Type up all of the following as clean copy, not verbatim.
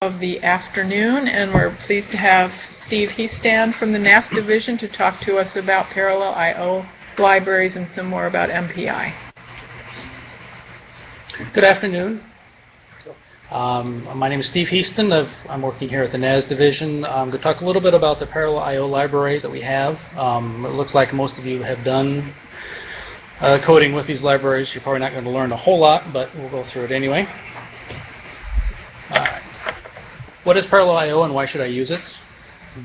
of the afternoon, and we're pleased to have Steve Heistand from the NAS division to talk to us about parallel I/O libraries and some more about MPI. Good afternoon. My name is Steve Heistand. I'm working here at the NAS division. I'm going to talk a little bit about the parallel I/O libraries that we have. It looks like most of you have done coding with these libraries. You're probably not going to learn a whole lot, but we'll go through it anyway. What is parallel I/O and why should I use it?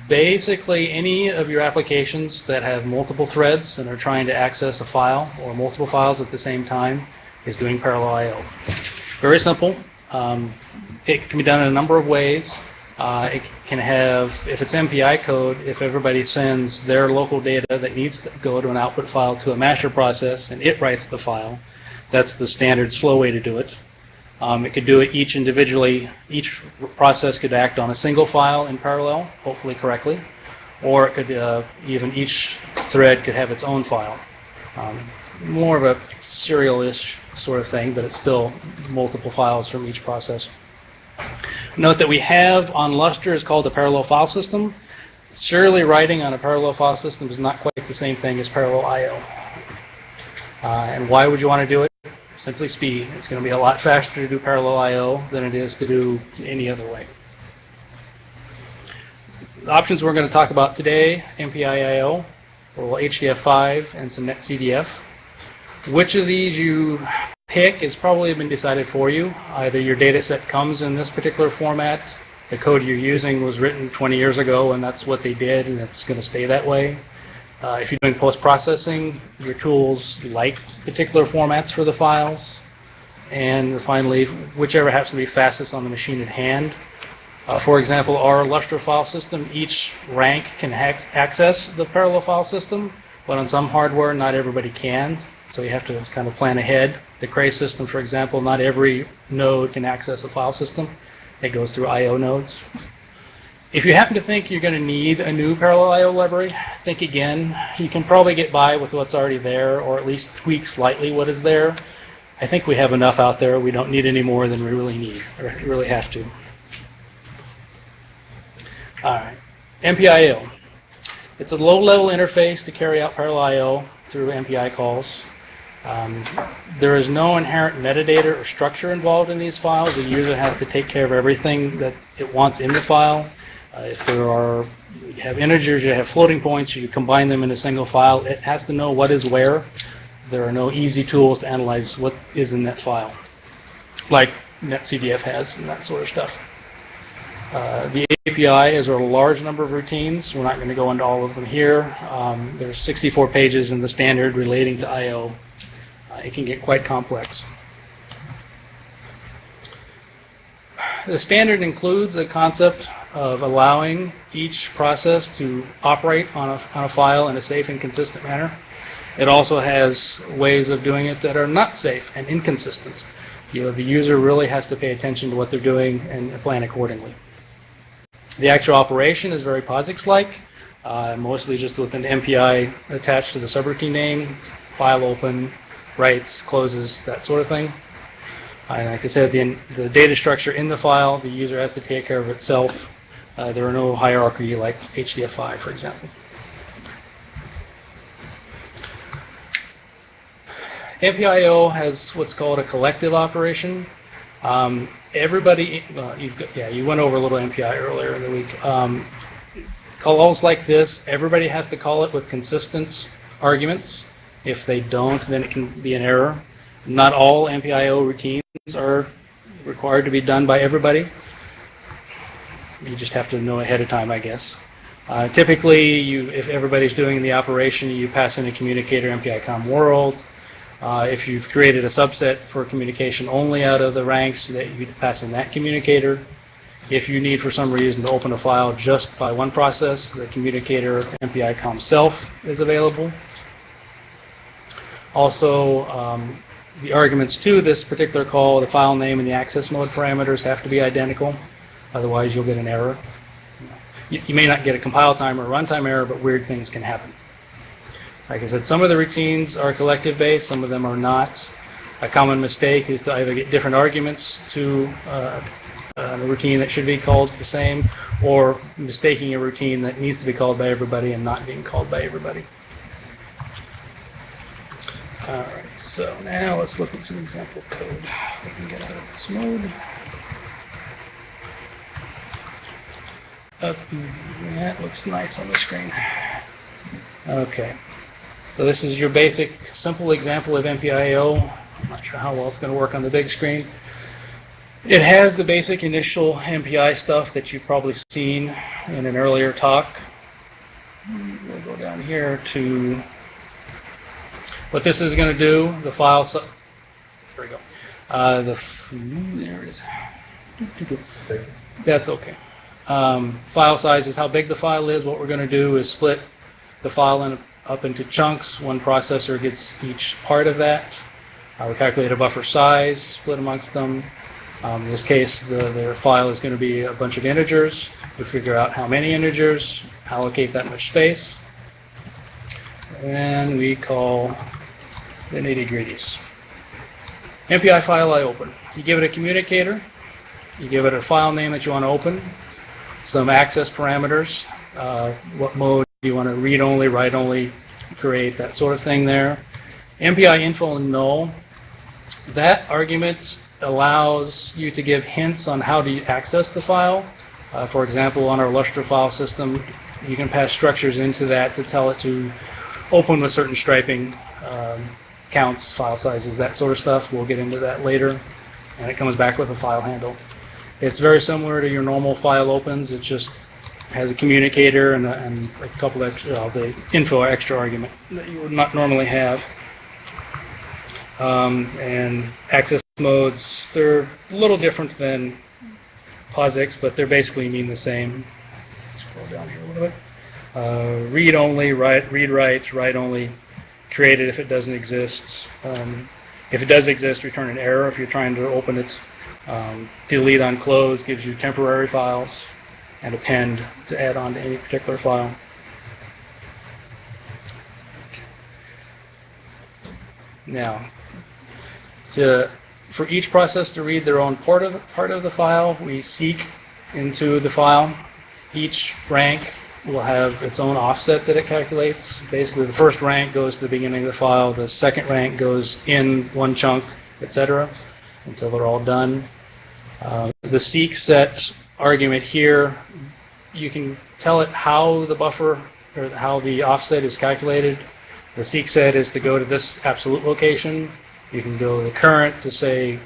Basically, any of your applications that have multiple threads and are trying to access a file or multiple files at the same time is doing parallel I/O. Very simple. It can be done in a number of ways. It can have, if it's MPI code, if everybody sends their local data that needs to go to an output file to a master process and it writes the file, that's the standard slow way to do it. It could do it each individually. Each process could act on a single file in parallel, hopefully correctly, or it could even each thread could have its own file. More of a serial-ish sort of thing, but it's still multiple files from each process. Note that we have on Lustre is called a parallel file system. Serially writing on a parallel file system is not quite the same thing as parallel I/O. And why would you want to do it? Simply speed. It's going to be a lot faster to do parallel I/O than it is to do any other way. The options we're going to talk about today, MPI I/O, or HDF5, and some NEX CDF. Which of these you pick has probably been decided for you. Either your data set comes in this particular format, the code you're using was written 20 years ago and that's what they did and it's going to stay that way. If you're doing post-processing, your tools like particular formats for the files. And finally, whichever happens to be fastest on the machine at hand. For example, our Lustre file system, each rank can access the parallel file system, but on some hardware, not everybody can. So you have to kind of plan ahead. The Cray system, for example, not every node can access a file system. It goes through I/O nodes. If you happen to think you're going to need a new parallel I/O library, think again. You can probably get by with what's already there, or at least tweak slightly what is there. I think we have enough out there. We don't need any more than we really need, or really have to. All right, MPI/O. It's a low-level interface to carry out parallel I/O through MPI calls. There is no inherent metadata or structure involved in these files. The user has to take care of everything that it wants in the file. If you have integers, you have floating points, you combine them in a single file. It has to know what is where. There are no easy tools to analyze what is in that file, like NEX CDF has and that sort of stuff. The API is a large number of routines. We're not going to go into all of them here. There's 64 pages in the standard relating to I/O. It can get quite complex. The standard includes a concept of allowing each process to operate on a file in a safe and consistent manner. It also has ways of doing it that are not safe and inconsistent. The user really has to pay attention to what they're doing and plan accordingly. The actual operation is very POSIX-like, mostly just with an MPI attached to the subroutine name, file open, writes, closes, that sort of thing. And like I said, the data structure in the file, the user has to take care of itself. There are no hierarchy like HDF5, for example. MPI/O has what's called a collective operation. Everybody, you went over a little MPI earlier in the week. Calls like this, everybody has to call it with consistent arguments. If they don't, then it can be an error. Not all MPI/O routines are required to be done by everybody. You just have to know ahead of time, I guess. Typically, if everybody's doing the operation, you pass in a communicator MPI-COM world. If you've created a subset for communication only out of the ranks, that you pass in that communicator. If you need, for some reason, to open a file just by one process, the communicator MPI-COM self is available. Also, the arguments to this particular call, the file name and the access mode parameters have to be identical. Otherwise, you'll get an error. You may not get a compile time or a runtime error, but weird things can happen. Like I said, some of the routines are collective-based, some of them are not. A common mistake is to either get different arguments to a routine that should be called the same, or mistaking a routine that needs to be called by everybody and not being called by everybody. All right, so now let's look at some example code. We can get out of this mode. That looks nice on the screen. Okay, so this is your basic, simple example of MPIO. I'm not sure how well it's going to work on the big screen. It has the basic initial MPI stuff that you've probably seen in an earlier talk. We'll go down here to what this is going to do. The file, there we go. There it is. That's okay. File size is how big the file is. What we're going to do is split the file up into chunks. One processor gets each part of that. We calculate a buffer size, split amongst them. In this case, their file is going to be a bunch of integers. We figure out how many integers, allocate that much space, and we call the nitty-gritties. MPI file I open. You give it a communicator. You give it a file name that you want to open. Some access parameters. What mode do you want to read only, write only, create, that sort of thing there. MPI info and null. That argument allows you to give hints on how to access the file. For example, on our Lustre file system, you can pass structures into that to tell it to open with certain striping, counts, file sizes, that sort of stuff. We'll get into that later. And it comes back with a file handle. It's very similar to your normal file opens. It just has a communicator and a couple extra, the info extra argument that you would not normally have. And access modes, they're a little different than POSIX, but they basically mean the same. Scroll down here a little bit. Read only, read write only, create it if it doesn't exist. If it does exist, return an error if you're trying to open it. Delete on close gives you temporary files, and append to add on to any particular file. Now, for each process to read their own part of the file, we seek into the file. Each rank will have its own offset that it calculates. Basically, the first rank goes to the beginning of the file, the second rank goes in one chunk, etc., until they're all done. The seek set argument here, you can tell it how the buffer or how the offset is calculated. The seek set is to go to this absolute location. You can go the current to say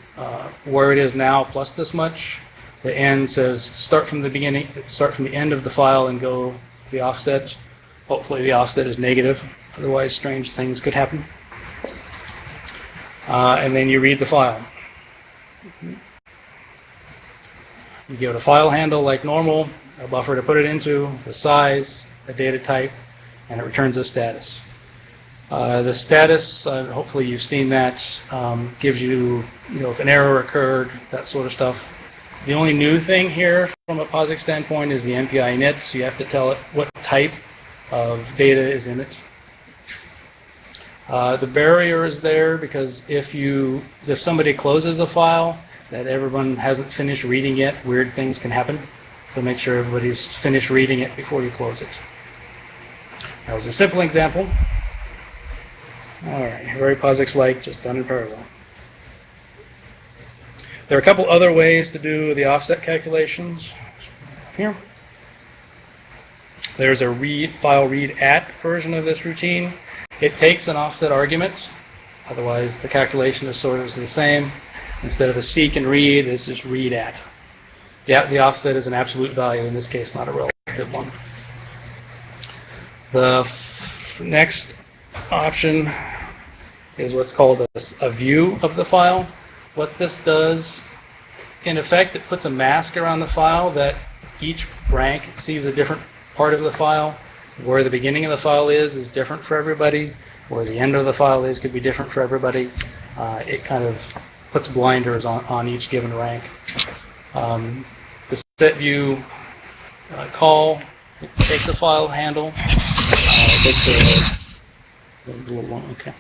where it is now plus this much. The end says start from the beginning, start from the end of the file and go the offset. Hopefully the offset is negative, otherwise strange things could happen. And then you read the file. You give it a file handle like normal, a buffer to put it into, the size, a data type, and it returns a status. The status, hopefully you've seen that, gives you, if an error occurred, that sort of stuff. The only new thing here from a POSIX standpoint is the MPI init, so you have to tell it what type of data is in it. The barrier is there because if somebody closes a file that everyone hasn't finished reading yet, weird things can happen. So make sure everybody's finished reading it before you close it. That was a simple example. All right, very POSIX-like, just done in parallel. There are a couple other ways to do the offset calculations. Here. There's a file read at version of this routine. It takes an offset argument, otherwise the calculation is sort of the same. Instead of a seek and read, it's just read at. Yeah, the offset is an absolute value, in this case, not a relative one. The next option is what's called a view of the file. What this does, in effect, it puts a mask around the file that each rank sees a different part of the file. Where the beginning of the file is different for everybody. Where the end of the file is could be different for everybody. It kind of puts blinders on each given rank. The set view call takes a file handle. Takes a little one, okay.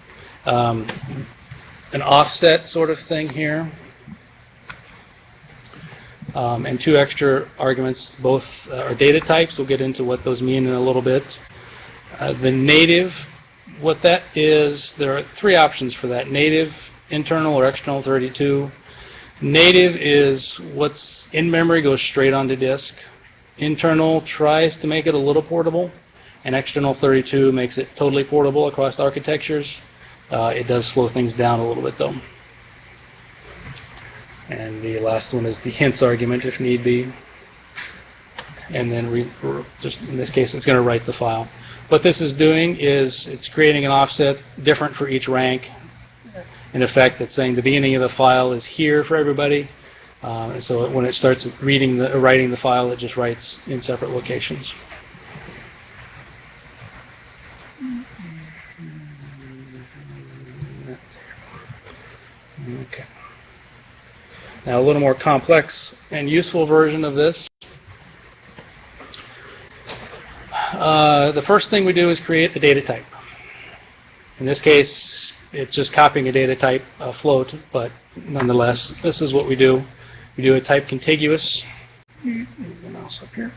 An offset sort of thing here. and 2 extra arguments. Both are data types. We'll get into what those mean in a little bit. The native, what that is, there are 3 options for that. Native, internal, or external 32. Native is what's in memory goes straight onto disk. Internal tries to make it a little portable, and external 32 makes it totally portable across architectures. It does slow things down a little bit though. And the last one is the hints argument if need be. And then just in this case it's going to write the file. What this is doing is it's creating an offset different for each rank. In effect, it's saying the beginning of the file is here for everybody. And so when it starts writing the file, it just writes in separate locations. Okay. Now a little more complex and useful version of this. The first thing we do is create the data type. In this case, it's just copying a data type float, but nonetheless, this is what we do. We do a type contiguous. Move the mouse up here.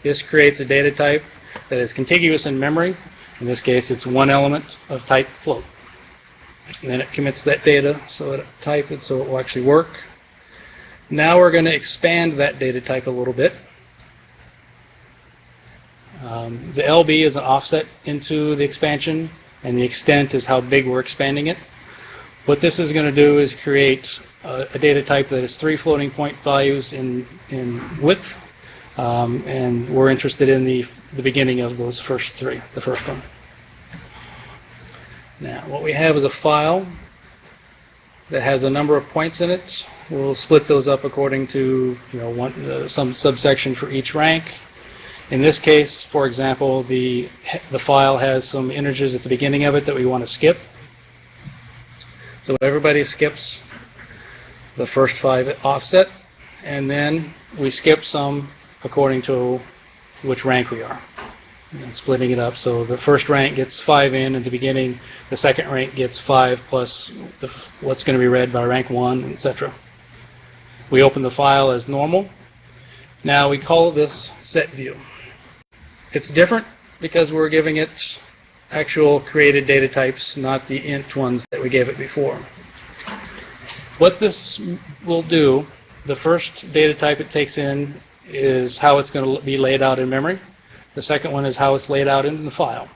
This creates a data type that is contiguous in memory. In this case, it's one element of type float. And then it commits that data, so it type it so it will actually work. Now we're going to expand that data type a little bit. The LB is an offset into the expansion, and the extent is how big we're expanding it. What this is going to do is create a data type that is 3 floating point values in width, and we're interested in the beginning of those first 3, the first one. Now, what we have is a file that has a number of points in it. We'll split those up according to some subsection for each rank. In this case, for example, the file has some integers at the beginning of it that we want to skip. So everybody skips the first 5 offset, and then we skip some according to which rank we are. And splitting it up, so the first rank gets 5 in at the beginning, the second rank gets 5 plus what's going to be read by rank 1, etc. We open the file as normal. Now we call this set view. It's different because we're giving it actual created data types, not the int ones that we gave it before. What this will do, the first data type it takes in is how it's going to be laid out in memory. The second one is how it's laid out in the file.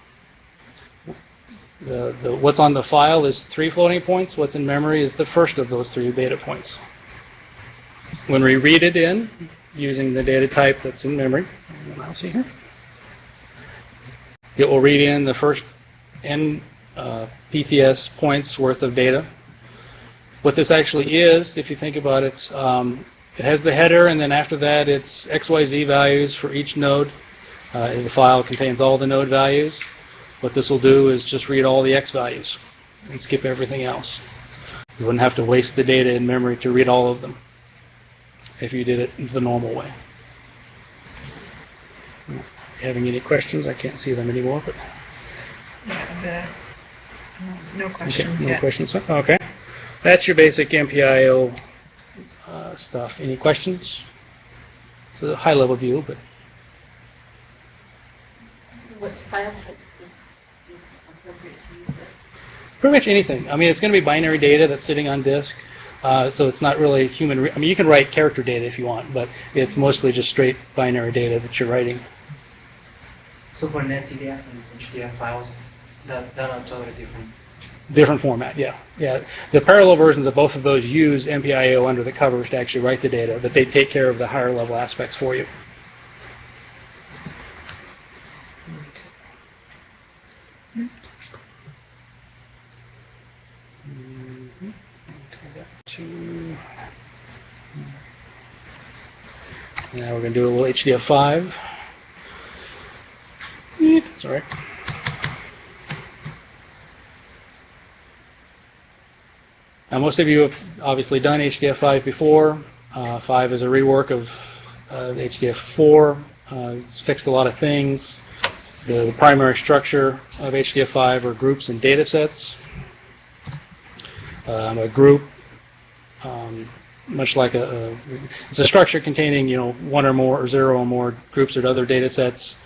What's on the file is 3 floating points. What's in memory is the first of those 3 data points. When we read it in, using the data type that's in memory, I'll see here, it will read in the first n PTS points worth of data. What this actually is, if you think about it, it has the header, and then after that it's XYZ values for each node. The file contains all the node values. What this will do is just read all the X values and skip everything else. You wouldn't have to waste the data in memory to read all of them if you did it the normal way. Having any questions? I can't see them anymore. But no questions okay, no yet. questions. Okay. That's your basic MPIO stuff. Any questions? It's a high-level view, but What file types is appropriate to use it? pretty much anything. I mean, it's going to be binary data that's sitting on disk, so it's not really human. I mean, you can write character data if you want, but it's mostly just straight binary data that you're writing. So for NetCDF and HDF files, that are totally different. Different format, yeah. The parallel versions of both of those use MPIO under the covers to actually write the data, but they take care of the higher level aspects for you. Now we're going to do a little HDF5. Sorry. Now most of you have obviously done HDF5 before. 5 is a rework of HDF4. It's fixed a lot of things. The primary structure of HDF5 are groups and data sets. A group much like it's a structure containing, one or more or zero or more groups or other data sets.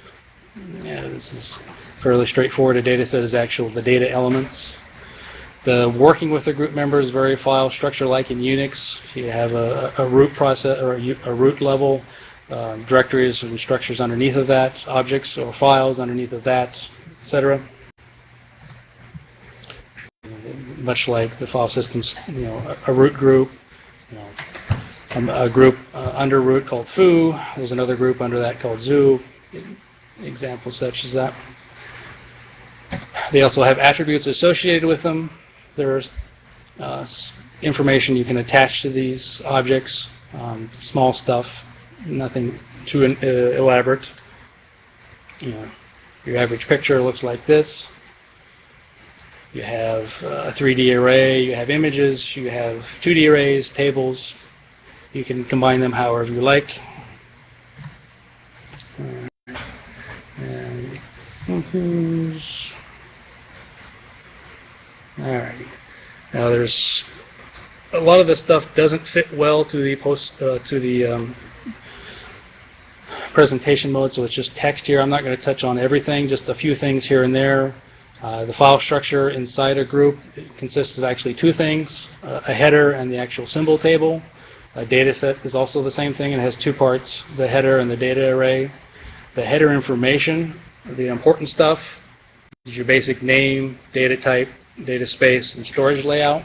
Yeah, this is fairly straightforward. A data set is the data elements. The working with the group members, very file structure like in Unix. You have a root process or a root level, directories and structures underneath of that, objects or files underneath of that, etc. Much like the file systems, a root group, a group under root called foo. There's another group under that called zoo. Examples such as that. They also have attributes associated with them. There's information you can attach to these objects, small stuff, nothing too elaborate. Your average picture looks like this. You have a 3D array, you have images, you have 2D arrays, tables. You can combine them however you like. Alright. Now there's a lot of this stuff doesn't fit well to the presentation mode, so it's just text here. I'm not going to touch on everything, just a few things here and there. The file structure inside a group consists of actually two things, a header and the actual symbol table. A data set is also the same thing and has two parts, the header and the data array. The header information, the important stuff, is your basic name, data type, data space, and storage layout.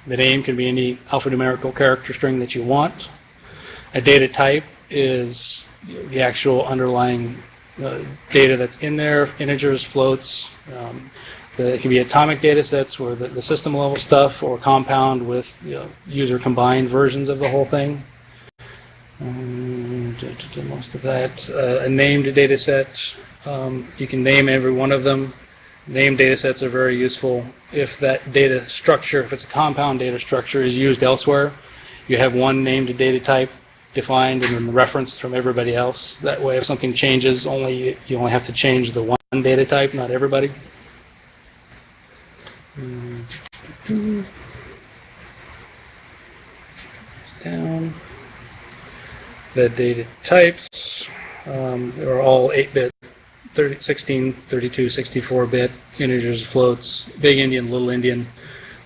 The name can be any alphanumerical character string that you want. A data type is the actual underlying data that's in there, integers, floats. It can be atomic data sets where the system level stuff, or compound with user combined versions of the whole thing. Most of that. A named data set, you can name every one of them. Named data sets are very useful if that data structure, if it's a compound data structure, is used elsewhere. You have one named data type defined and then the reference from everybody else. That way, if something changes, you only have to change the one data type, not everybody. Down. The data types are all 8-bit, 16, 32, 64-bit, integers, floats, big Indian, little Indian,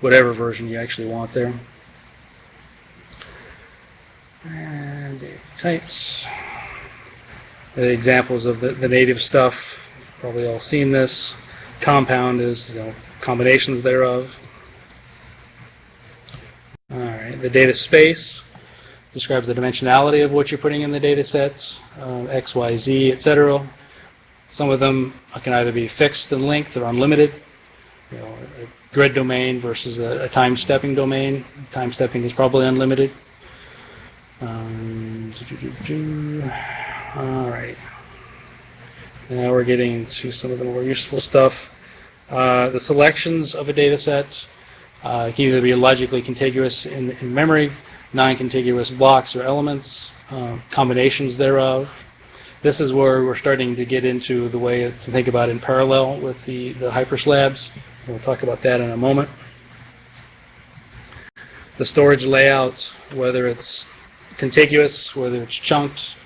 whatever version you actually want there. And data types. The examples of the native stuff, probably all seen this. Compound is combinations thereof. All right, the data space describes the dimensionality of what you're putting in the data sets, X, Y, Z, etc. Some of them can either be fixed in length or unlimited. A grid domain versus a time-stepping domain. Time-stepping is probably unlimited. All right. Now we're getting into some of the more useful stuff. The selections of a data set can either be logically contiguous in memory, non-contiguous blocks or elements, combinations thereof. This is where we're starting to get into the way to think about in parallel with the hyperslabs. We'll talk about that in a moment. The storage layouts, whether it's contiguous, whether it's chunked.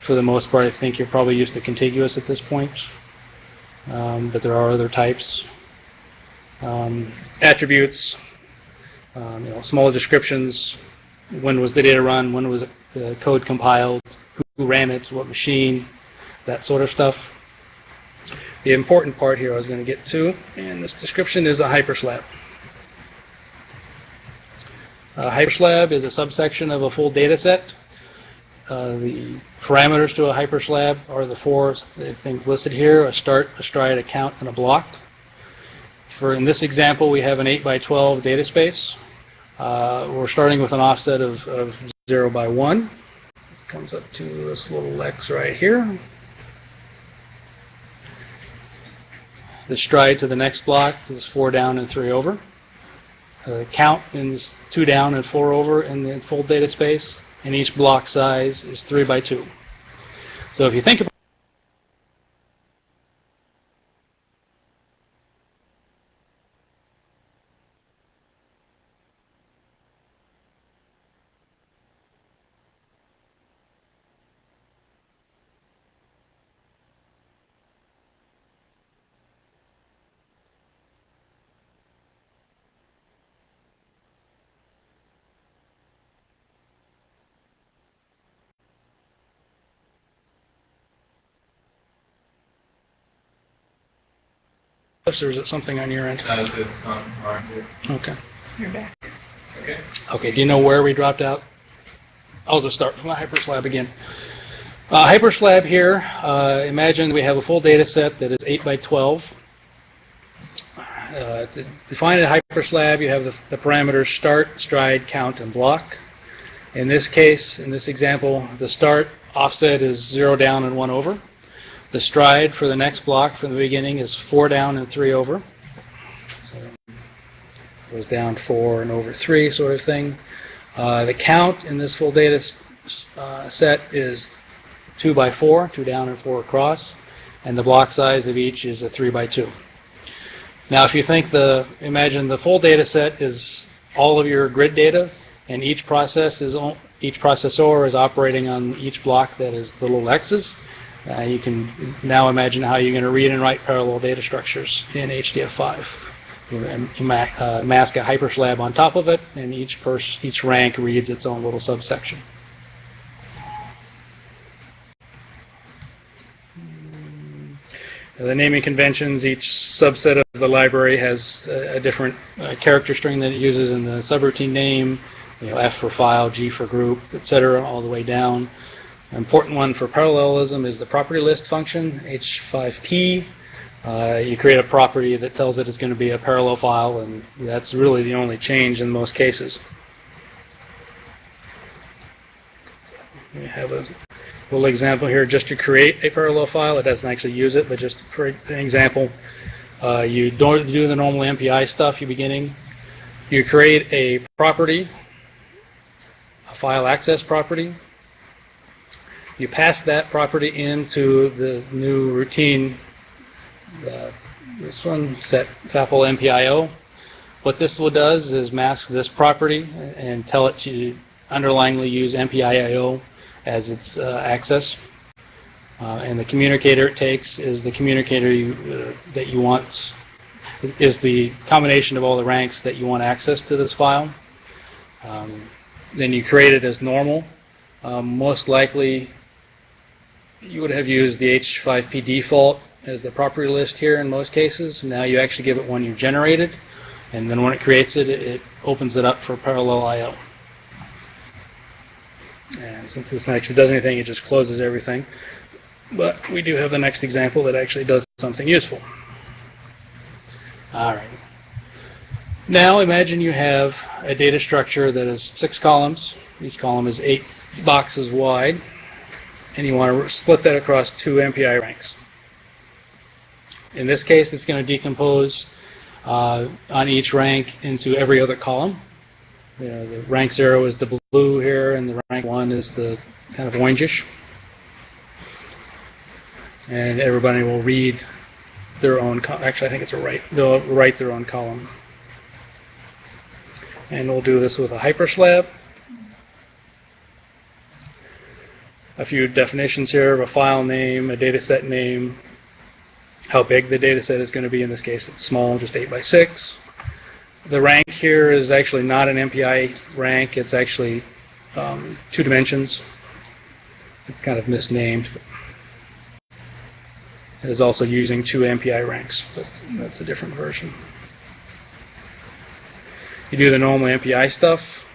For the most part, I think you're probably used to contiguous at this point, but there are other types. Attributes, small descriptions, when was the data run, when was the code compiled, who ran it, what machine, that sort of stuff. The important part here I was going to get to in this description is a hyperslab. A hyperslab is a subsection of a full data set. The parameters to a hyperslab are the four things listed here: a start, a stride, a count, and a block. In this example, we have an 8x12 data space. We're starting with an offset of 0 by 1. Comes up to this little X right here. The stride to the next block is 4 down and 3 over. Count is 2 down and 4 over in the full data space, and each block size is 3 by 2. So if you think about or is it something on your end? It's something right here. Okay. You're back. Okay. Okay, do you know where we dropped out? I'll just start from the hyperslab again. Hyperslab here, imagine we have a full data set that is 8 by 12. To define a hyperslab, you have the parameters start, stride, count, and block. In this case, in this example, the start offset is 0 down and 1 over. The stride for the next block from the beginning is 4 down and 3 over. So it goes down 4 and over 3 sort of thing. The count in this full data set is 2 by 4, 2 down and 4 across, and the block size of each is a 3 by 2. Now if you think imagine the full data set is all of your grid data, and each processor is operating on each block that is the little x's. You can now imagine how you're going to read and write parallel data structures in HDF5. You mask a hyperslab on top of it, and each rank reads its own little subsection. The naming conventions, each subset of the library has a different character string that it uses in the subroutine name, F for file, G for group, etc., all the way down. An important one for parallelism is the property list function, H5P. You create a property that tells it it's going to be a parallel file, and that's really the only change in most cases. We have a little example here just to create a parallel file. It doesn't actually use it, but just for an example, you don't do the normal MPI stuff. You create a property, a file access property. You pass that property into the new routine, this one, set FAPL MPIO. What this does is mask this property and tell it to underlyingly use MPIO as its access. And the communicator it takes is the communicator that you want, is the combination of all the ranks that you want access to this file. Then you create it as normal. Most likely you would have used the H5P default as the property list here in most cases. Now you actually give it one you generated, and then when it creates it, it opens it up for parallel I/O. And since this actually does anything, it just closes everything. But we do have the next example that actually does something useful. All right. Now imagine you have a data structure that is 6 columns. Each column is 8 boxes wide, and you want to split that across 2 MPI ranks. In this case, it's going to decompose on each rank into every other column. The rank 0 is the blue here, and the rank 1 is the kind of orangish. And everybody will read their own, actually I think it's they'll write their own column. And we'll do this with a hyperslab. A few definitions here of a file name, a dataset name, how big the dataset is going to be. In this case, it's small, just 8 by 6. The rank here is actually not an MPI rank. It's actually 2 dimensions. It's kind of misnamed. It is also using 2 MPI ranks, but that's a different version. You do the normal MPI stuff.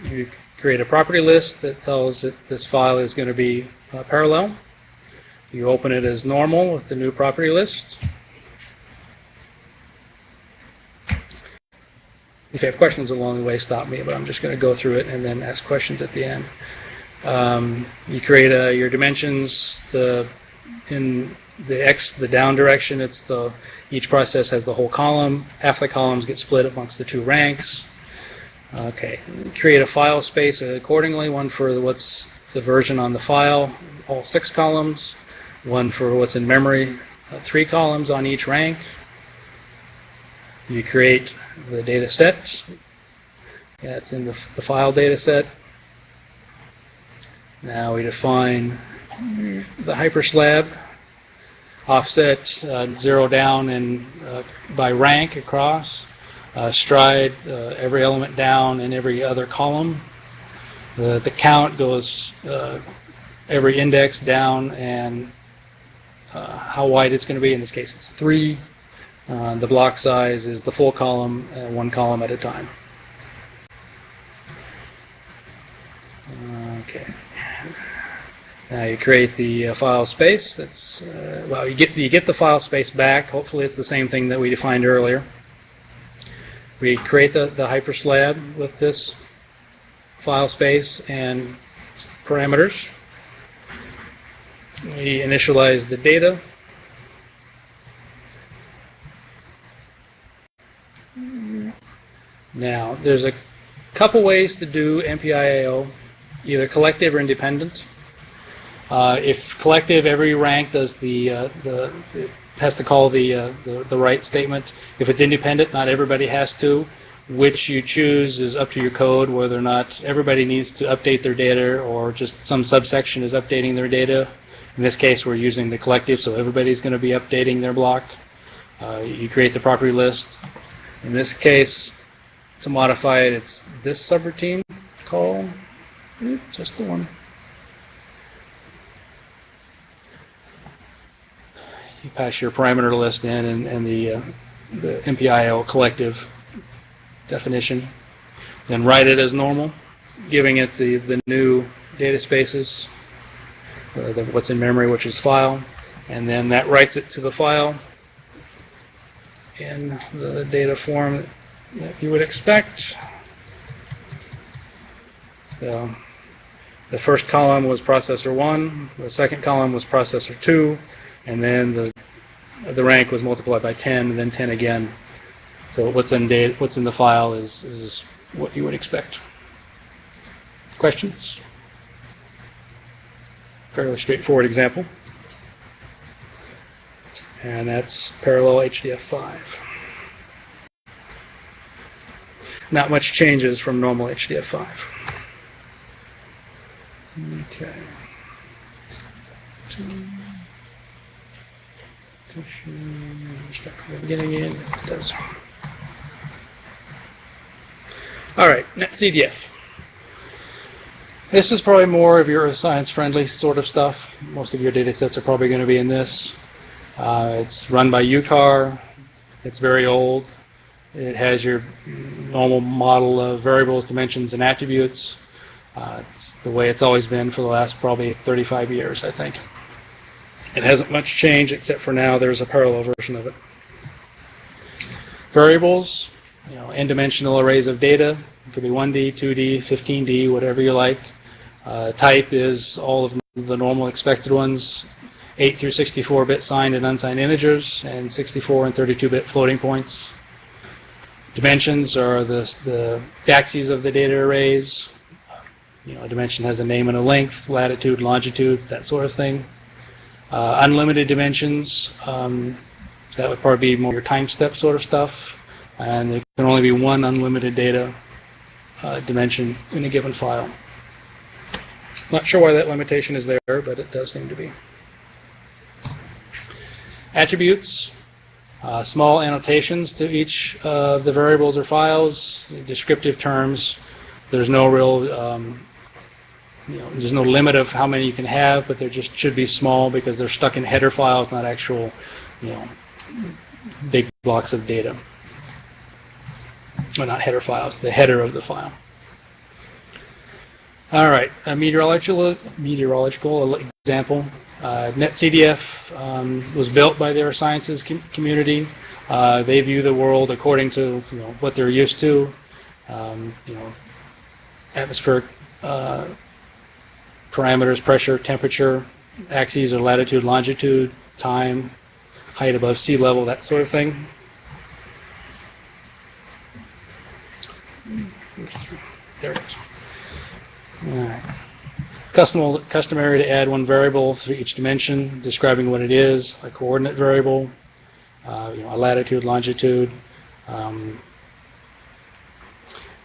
You create a property list that tells it this file is going to be parallel. You open it as normal with the new property list. If you have questions along the way, stop me, but I'm just going to go through it and then ask questions at the end. You create your dimensions. In the down direction, each process has the whole column. Half the columns get split amongst the 2 ranks. Okay, create a file space accordingly, one for what's the version on the file, all 6 columns, one for what's in memory, 3 columns on each rank. You create the data set. That's in the file data set. Now we define the hyperslab, offset 0 down and by rank across. Stride, every element down in every other column. The count goes every index down and how wide it's going to be. In this case, it's 3. The block size is the full column, 1 column at a time. Okay. Now you create the file space. That's well, you get the file space back. Hopefully, it's the same thing that we defined earlier. We create the hyperslab with this file space and parameters. We initialize the data. Now, there's a couple ways to do MPIAO, either collective or independent. If collective, every rank does has to call the right statement. If it's independent, not everybody has to. Which you choose is up to your code, whether or not everybody needs to update their data or just some subsection is updating their data. In this case, we're using the collective, so everybody's going to be updating their block. You create the property list. In this case, to modify it, it's this subroutine call. Just the one. You pass your parameter list in and the MPIO collective definition. Then write it as normal, giving it the new data spaces, what's in memory, which is file, and then that writes it to the file in the data form that you would expect. So the first column was processor 1, the second column was processor 2, and then the rank was multiplied by 10, and then 10 again. So what's in the file is what you would expect. Questions? Fairly straightforward example. And that's parallel HDF5. Not much changes from normal HDF5. Okay. Start from the beginning again. Yes, it does. All right, NEX SSC. This is probably more of your science-friendly sort of stuff. Most of your data sets are probably going to be in this. It's run by UCAR. It's very old. It has your normal model of variables, dimensions, and attributes. It's the way it's always been for the last probably 35 years, I think. It hasn't much changed, except for now there's a parallel version of it. Variables, n-dimensional arrays of data. It could be 1D, 2D, 15D, whatever you like. Type is all of the normal expected ones, 8 through 64-bit signed and unsigned integers, and 64 and 32-bit floating points. Dimensions are the axes of the data arrays. A dimension has a name and a length, latitude, longitude, that sort of thing. Unlimited dimensions, that would probably be more your time step sort of stuff. And there can only be one unlimited data dimension in a given file. Not sure why that limitation is there, but it does seem to be. Attributes, small annotations to each of the variables or files, descriptive terms. There's no real, there's no limit of how many you can have, but they just should be small because they're stuck in header files, not actual, big blocks of data. Well, not header files, the header of the file. All right, a meteorological example. NetCDF was built by their sciences community. They view the world according to what they're used to. Atmospheric parameters, pressure, temperature, axes or latitude, longitude, time, height above sea level, that sort of thing. There it is. All right. It's customary to add one variable for each dimension, describing what it is, a coordinate variable, a latitude, longitude.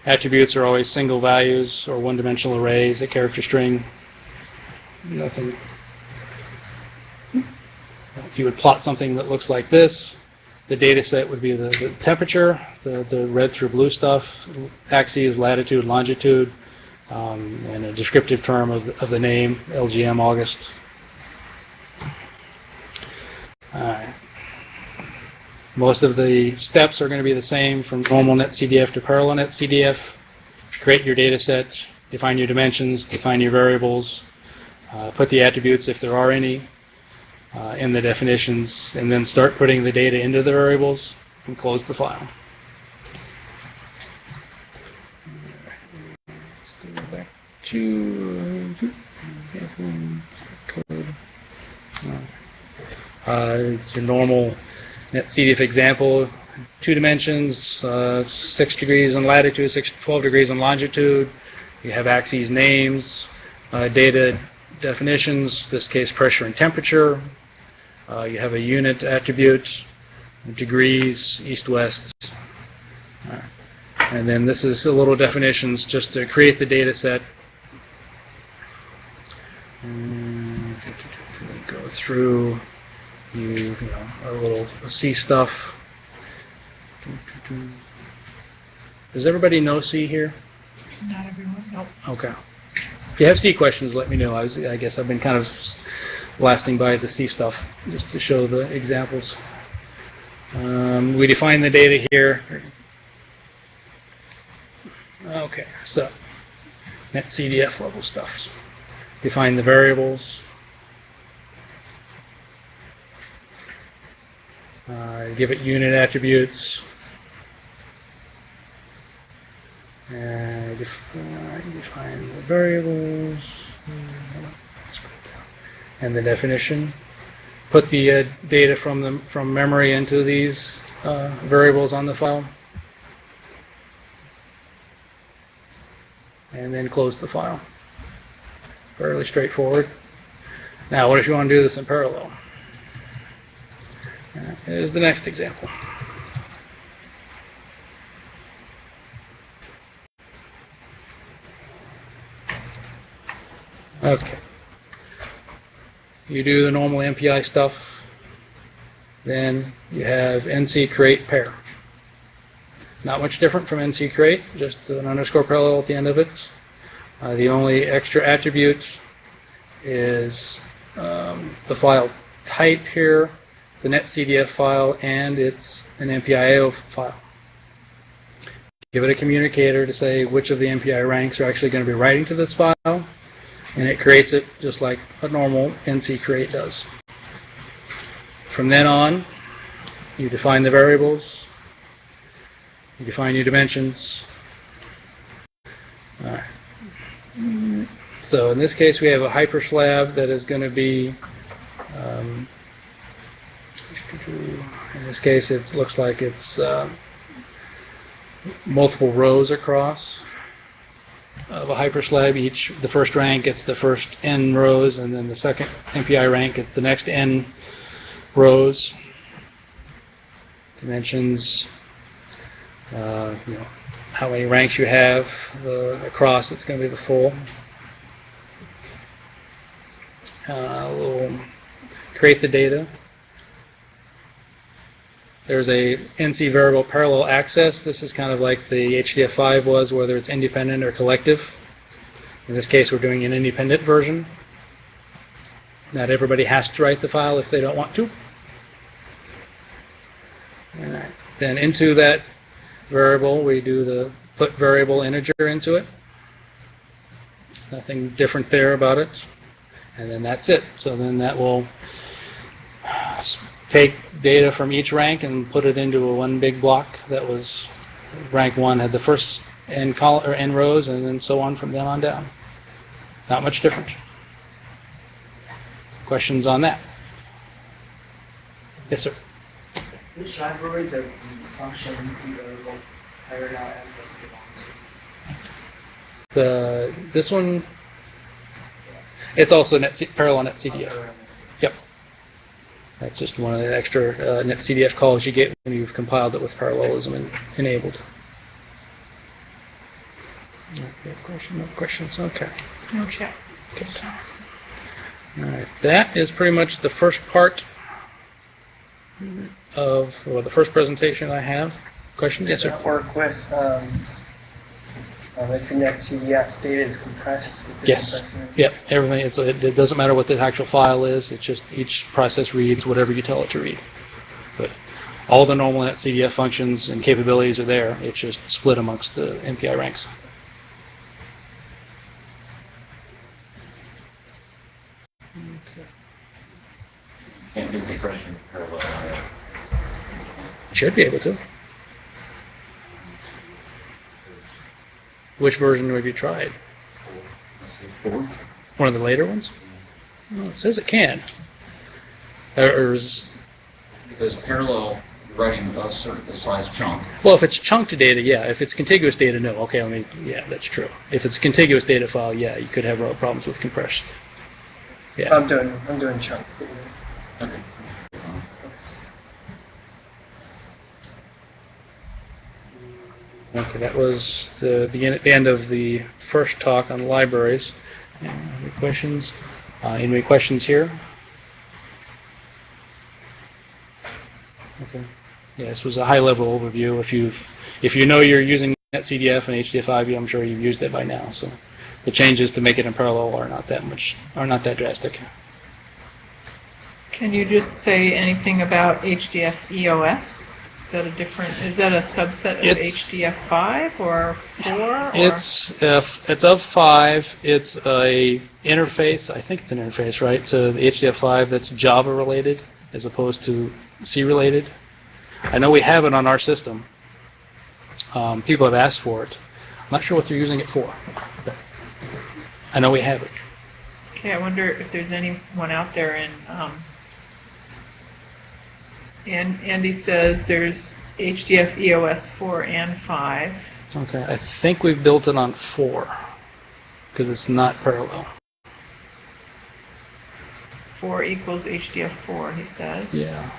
Attributes are always single values or one-dimensional arrays, a character string. Nothing. You would plot something that looks like this. The data set would be the temperature, the red through blue stuff, axes, latitude, longitude, and a descriptive term of the name, LGM August. Most of the steps are going to be the same from normal NetCDF to parallel NetCDF. Create your data set, define your dimensions, define your variables, put the attributes if there are any in the definitions, and then start putting the data into the variables and close the file. Let's go back to code. Your normal NetCDF example, 2 dimensions, 6 degrees in latitude, 12 degrees in longitude. You have axes names, data definitions, in this case pressure and temperature. You have a unit attribute, degrees, east-west. And then this is a little definitions just to create the data set. And go through you know, a little C stuff. Does everybody know C here? Not everyone. Nope. Okay. If you have C questions, let me know. I guess I've been kind of blasting by the C stuff just to show the examples. We define the data here. Okay, so NetCDF level stuff. Define the variables. Give it unit attributes. And define the variables. And the definition. Put the data from memory into these variables on the file. And then close the file. Fairly straightforward. Now, what if you want to do this in parallel? Here's the next example. Okay. You do the normal MPI stuff. Then you have NC create pair. Not much different from NC create, just an underscore parallel at the end of it. The only extra attribute is the file type here. It's a NetCDF file and it's an MPIO file. Give it a communicator to say which of the MPI ranks are actually going to be writing to this file, and it creates it just like a normal NC create does. From then on, you define the variables, you define your dimensions. All right. So in this case, we have a hyperslab that is going to be, in this case, it looks like it's multiple rows across of a hyperslab. The first rank gets the first n rows, and then the second MPI rank gets the next n rows. Dimensions, how many ranks you have. Across, it's going to be the full. We'll create the data. There's a NC variable parallel access. This is kind of like the HDF5 was, whether it's independent or collective. In this case, we're doing an independent version. Not everybody has to write the file if they don't want to. All right. Then into that variable, we do the put variable integer into it. Nothing different there about it. And then that's it. So then that will take data from each rank and put it into one big block. That was rank 1 had the first n column or n rows, and then so on from then on down. Not much different. Questions on that? Yes, sir. Which library does the function NC variable parallel access belong to? This one, it's also parallel NetCDF. Yep. That's just one of the extra NetCDF calls you get when you've compiled it with parallelism enabled. Okay, question? No questions? Okay. Okay. All right. That is pretty much the first part of the first presentation I have. Questions? Yes, sir. Work with if your NetCDF data is compressed. Yes. Yep. Everything. It doesn't matter what the actual file is. It's just each process reads whatever you tell it to read. So All the normal NetCDF functions and capabilities are there. It's just split amongst the MPI ranks. Can't do compression parallel. Should be able to. Which version have you tried? One of the later ones? No, it says it can. Or is, Because parallel writing a certain size chunk. well, if it's chunked data, yeah. If it's contiguous data, no. Okay, yeah, that's true. If it's a contiguous data file, yeah, you could have problems with compression. Yeah. I'm doing chunk. Okay. Okay, that was the end of the first talk on libraries. Any questions? Any questions here? Okay. Yeah, this was a high-level overview. If you know you're using NetCDF and HDF5, I'm sure you've used it by now. So the changes to make it in parallel are not that drastic. Can you just say anything about HDF EOS? Is that a subset of HDF5 or 4? Or? It's of 5. It's a interface. I think it's an interface, right? To the HDF5 that's Java related as opposed to C related. I know we have it on our system. People have asked for it. I'm not sure what they're using it for, but I know we have it. Okay, I wonder if there's anyone out there in. And Andy says there's HDF EOS 4 and 5. Okay, I think we've built it on 4 because it's not parallel. 4 equals HDF 4, he says. Yeah.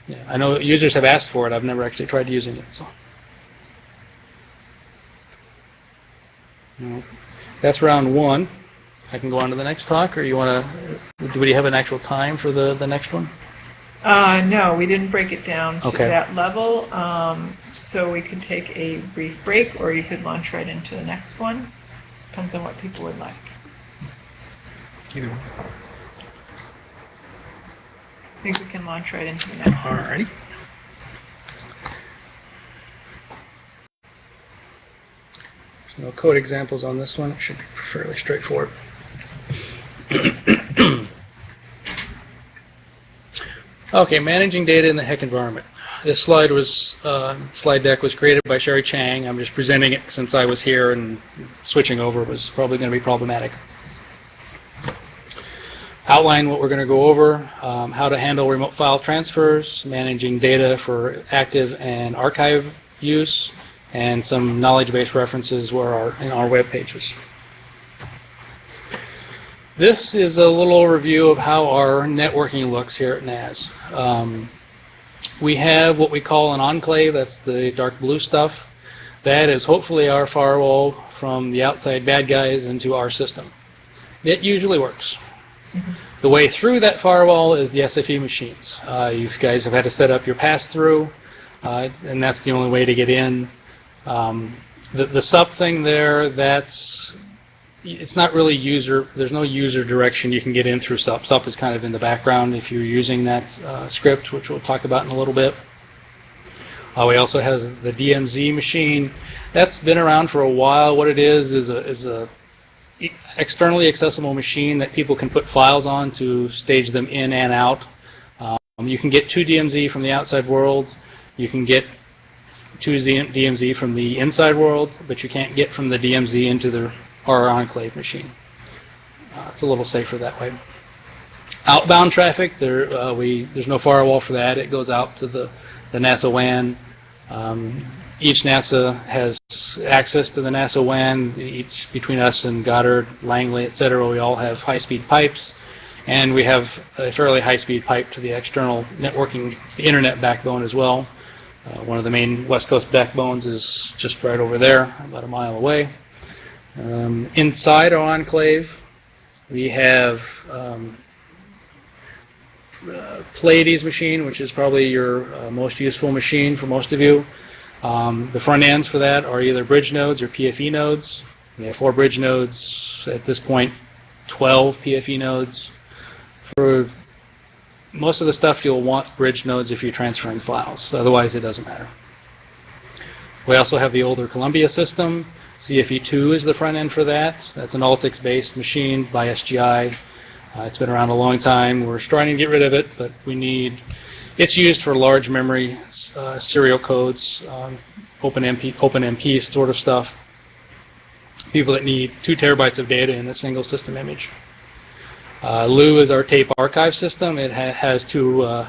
Yeah, I know users have asked for it. I've never actually tried using it, so. No. That's round 1. I can go on to the next talk, or do you have an actual time for the next one? No, we didn't break it down to Okay. that level, so we could take a brief break, or you could launch right into the next one. Depends on what people would like. Either one. I think we can launch right into the next one. Alrighty. There's no code examples on this one. It should be fairly straightforward. Okay, managing data in the HEC environment. This slide deck was created by Sherry Chang. I'm just presenting it since I was here, and switching over was probably going to be problematic. Outline what we're going to go over, how to handle remote file transfers, managing data for active and archive use, and some knowledge-based references in our web pages. This is a little overview of how our networking looks here at NAS. We have what we call an enclave, that's the dark blue stuff. That is hopefully our firewall from the outside bad guys into our system. It usually works. The way through that firewall is the SFE machines. You guys have had to set up your pass-through, and that's the only way to get in. The SUP thing there, it's not really there's no user direction you can get in through SUP. SUP is kind of in the background if you're using that script, which we'll talk about in a little bit. We also have the DMZ machine. That's been around for a while. What it is a externally accessible machine that people can put files on to stage them in and out. You can get 2 DMZ from the outside world. You can get 2 DMZ from the inside world, but you can't get from the DMZ into our enclave machine. It's a little safer that way. Outbound traffic, there's no firewall for that. It goes out to the NASA WAN. Each NASA has access to the NASA WAN. Between us and Goddard, Langley, etc., we all have high-speed pipes, and we have a fairly high-speed pipe to the external networking, the internet backbone as well. One of the main West Coast backbones is just right over there, about a mile away. Inside our enclave, we have Pleiades machine, which is probably your most useful machine for most of you. The front ends for that are either bridge nodes or PFE nodes. We have 4 bridge nodes at this point, 12 PFE nodes. For most of the stuff you'll want bridge nodes if you're transferring files. Otherwise, it doesn't matter. We also have the older Columbia system. CFE2 is the front end for that. That's an Altix-based machine by SGI. It's been around a long time. We're starting to get rid of it, but it's used for large memory, serial codes, OpenMP sort of stuff. People that need 2 terabytes of data in a single system image. Lu is our tape archive system. It has 2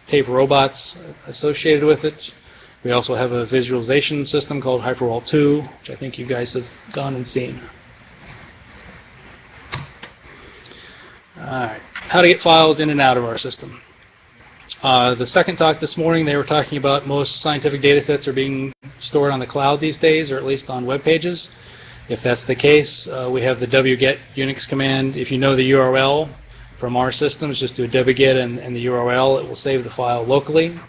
tape robots associated with it. We also have a visualization system called HyperWall 2, which I think you guys have gone and seen. All right, how to get files in and out of our system. The second talk this morning, they were talking about most scientific data sets are being stored on the cloud these days, or at least on web pages. If that's the case, we have the wget Unix command. If you know the URL from our systems, just do a wget and the URL. It will save the file locally.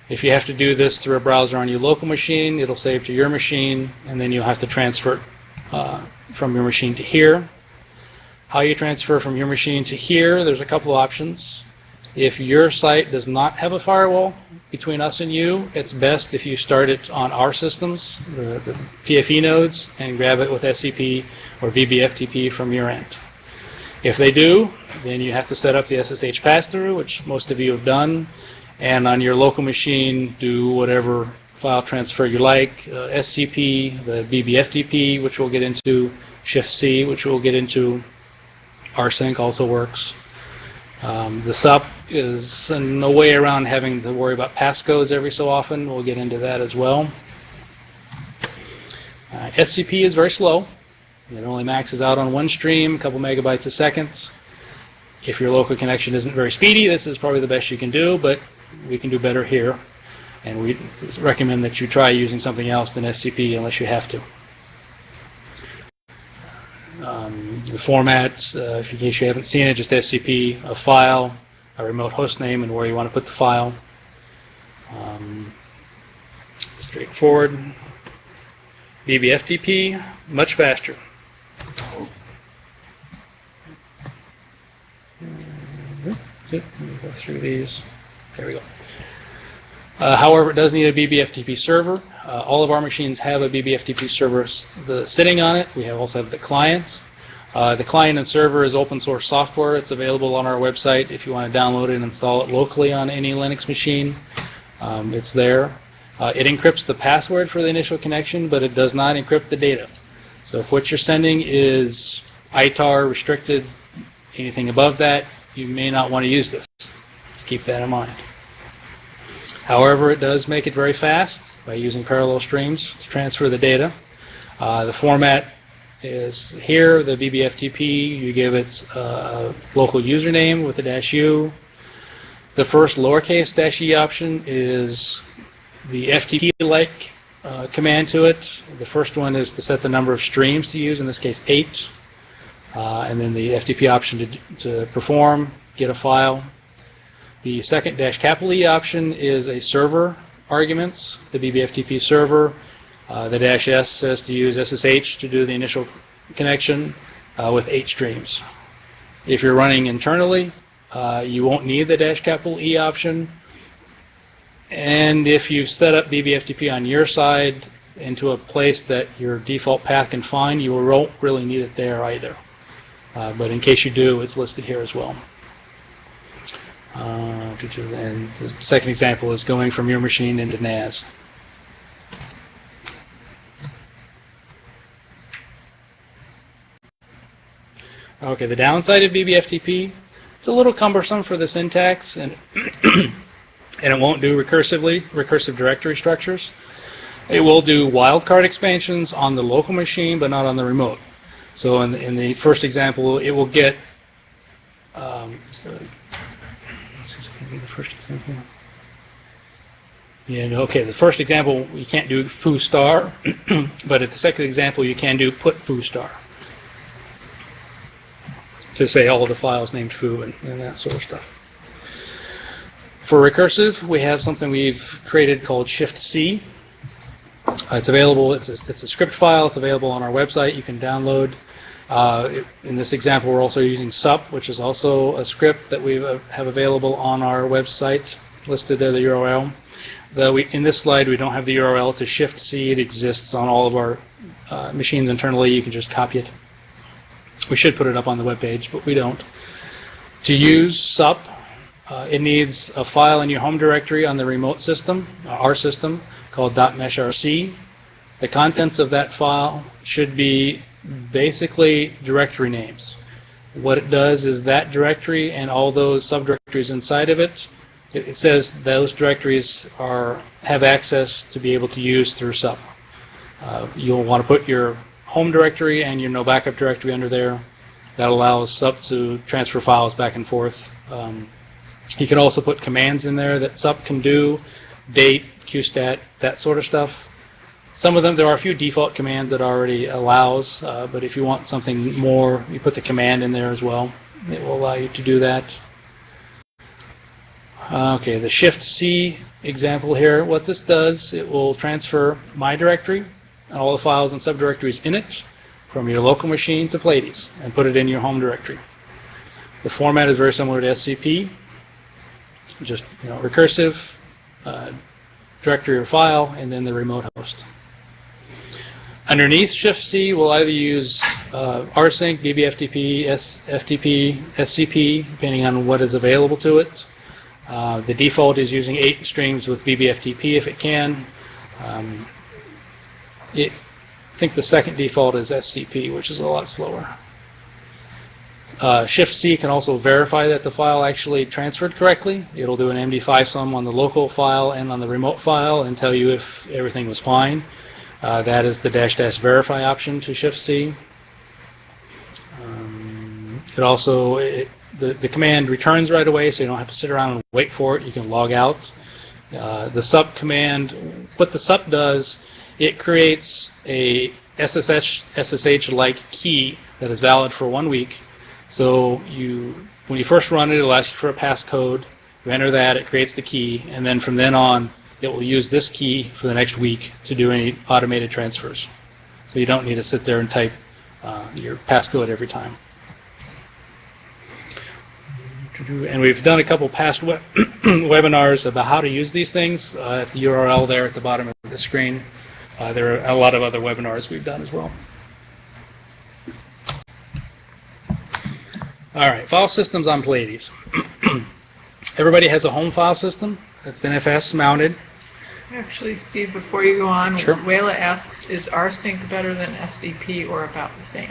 If you have to do this through a browser on your local machine, it'll save to your machine, and then you'll have to transfer from your machine to here. How you transfer from your machine to here, there's a couple of options. If your site does not have a firewall between us and you, it's best if you start it on our systems, the PFE nodes, and grab it with SCP or VBFTP from your end. If they do, then you have to set up the SSH pass-through, which most of you have done, and on your local machine, do whatever file transfer you like, SCP, the BBFTP, which we'll get into, Shift-C, which we'll get into, rsync also works. The SUP is no way around having to worry about passcodes every so often. We'll get into that as well. SCP is very slow. It only maxes out on 1 stream, a couple megabytes a second. If your local connection isn't very speedy, this is probably the best you can do, but we can do better here. And we recommend that you try using something else than SCP unless you have to. The format, in case you haven't seen it, just SCP, a file, a remote host name, and where you want to put the file. Straightforward. BBFTP, much faster. Let me go through these. There we go. However, it does need a BBFTP server. All of our machines have a BBFTP server sitting on it. We also have the client. The client and server is open source software. It's available on our website if you want to download it and install it locally on any Linux machine. It's there. It encrypts the password for the initial connection, but it does not encrypt the data. So if what you're sending is ITAR restricted, anything above that, you may not want to use this. Just keep that in mind. However, it does make it very fast by using parallel streams to transfer the data. The format is here, the BBFTP. You give it a local username with a -u. The first lowercase -e option is the FTP-like command to it. The first one is to set the number of streams to use, in this case 8. And then the FTP option to perform, get a file. The second -E option is a server arguments, the BBFTP server. The -S says to use SSH to do the initial connection with 8 streams. If you're running internally, you won't need the -E option. And if you set up BBFTP on your side into a place that your default path can find, you won't really need it there either. But in case you do, it's listed here as well. And the second example is going from your machine into NAS. Okay, the downside of BBFTP, it's a little cumbersome for the syntax, and and it won't do recursive directory structures. It will do wildcard expansions on the local machine, but not on the remote. So in the first example, it will get, the first example. Yeah, okay, the first example, you can't do foo star, but at the second example, you can do put foo star to say all of the files named foo and that sort of stuff. For recursive, we have something we've created called Shift-C. It's available, it's a script file, it's available on our website, you can download. In this example, we're also using sup, which is also a script that we have available on our website, listed there, the URL. In this slide, we don't have the URL to Shift-C. It exists on all of our machines internally. You can just copy it. We should put it up on the web page, but we don't. To use sup, it needs a file in your home directory on the remote system, our system, called .meshrc. The contents of that file should be basically directory names. What it does is that directory and all those subdirectories inside of it, it says those directories have access to be able to use through sup. You'll want to put your home directory and your no backup directory under there. That allows sup to transfer files back and forth. You can also put commands in there that sup can do, date, qstat, that sort of stuff. Some of them, there are a few default commands that already allows, but if you want something more, you put the command in there as well. It will allow you to do that. Okay, the Shift-C example here, what this does, it will transfer my directory and all the files and subdirectories in it from your local machine to Pleiades and put it in your home directory. The format is very similar to SCP, just recursive, directory or file, and then the remote host. Underneath Shift-C, we'll either use rsync, BBFTP, FTP, SCP, depending on what is available to it. The default is using 8 streams with BBFTP if it can. I think the second default is SCP, which is a lot slower. Shift-C can also verify that the file actually transferred correctly. It'll do an MD5 sum on the local file and on the remote file and tell you if everything was fine. That is the -- verify option to Shift-C. It also, the command returns right away, so you don't have to sit around and wait for it. You can log out. The sup command, what the sup does, it creates a SSH-like key that is valid for 1 week. So when you first run it, it'll ask you for a passcode. You enter that, it creates the key, and then from then on, it will use this key for the next week to do any automated transfers. So you don't need to sit there and type your passcode every time. And we've done a couple past webinars about how to use these things at the URL there at the bottom of the screen. There are a lot of other webinars we've done as well. All right, file systems on Pleiades. Everybody has a home file system that's NFS mounted. Actually, Steve, before you go on, Sure. Wayla asks, is rsync better than SCP or about the same?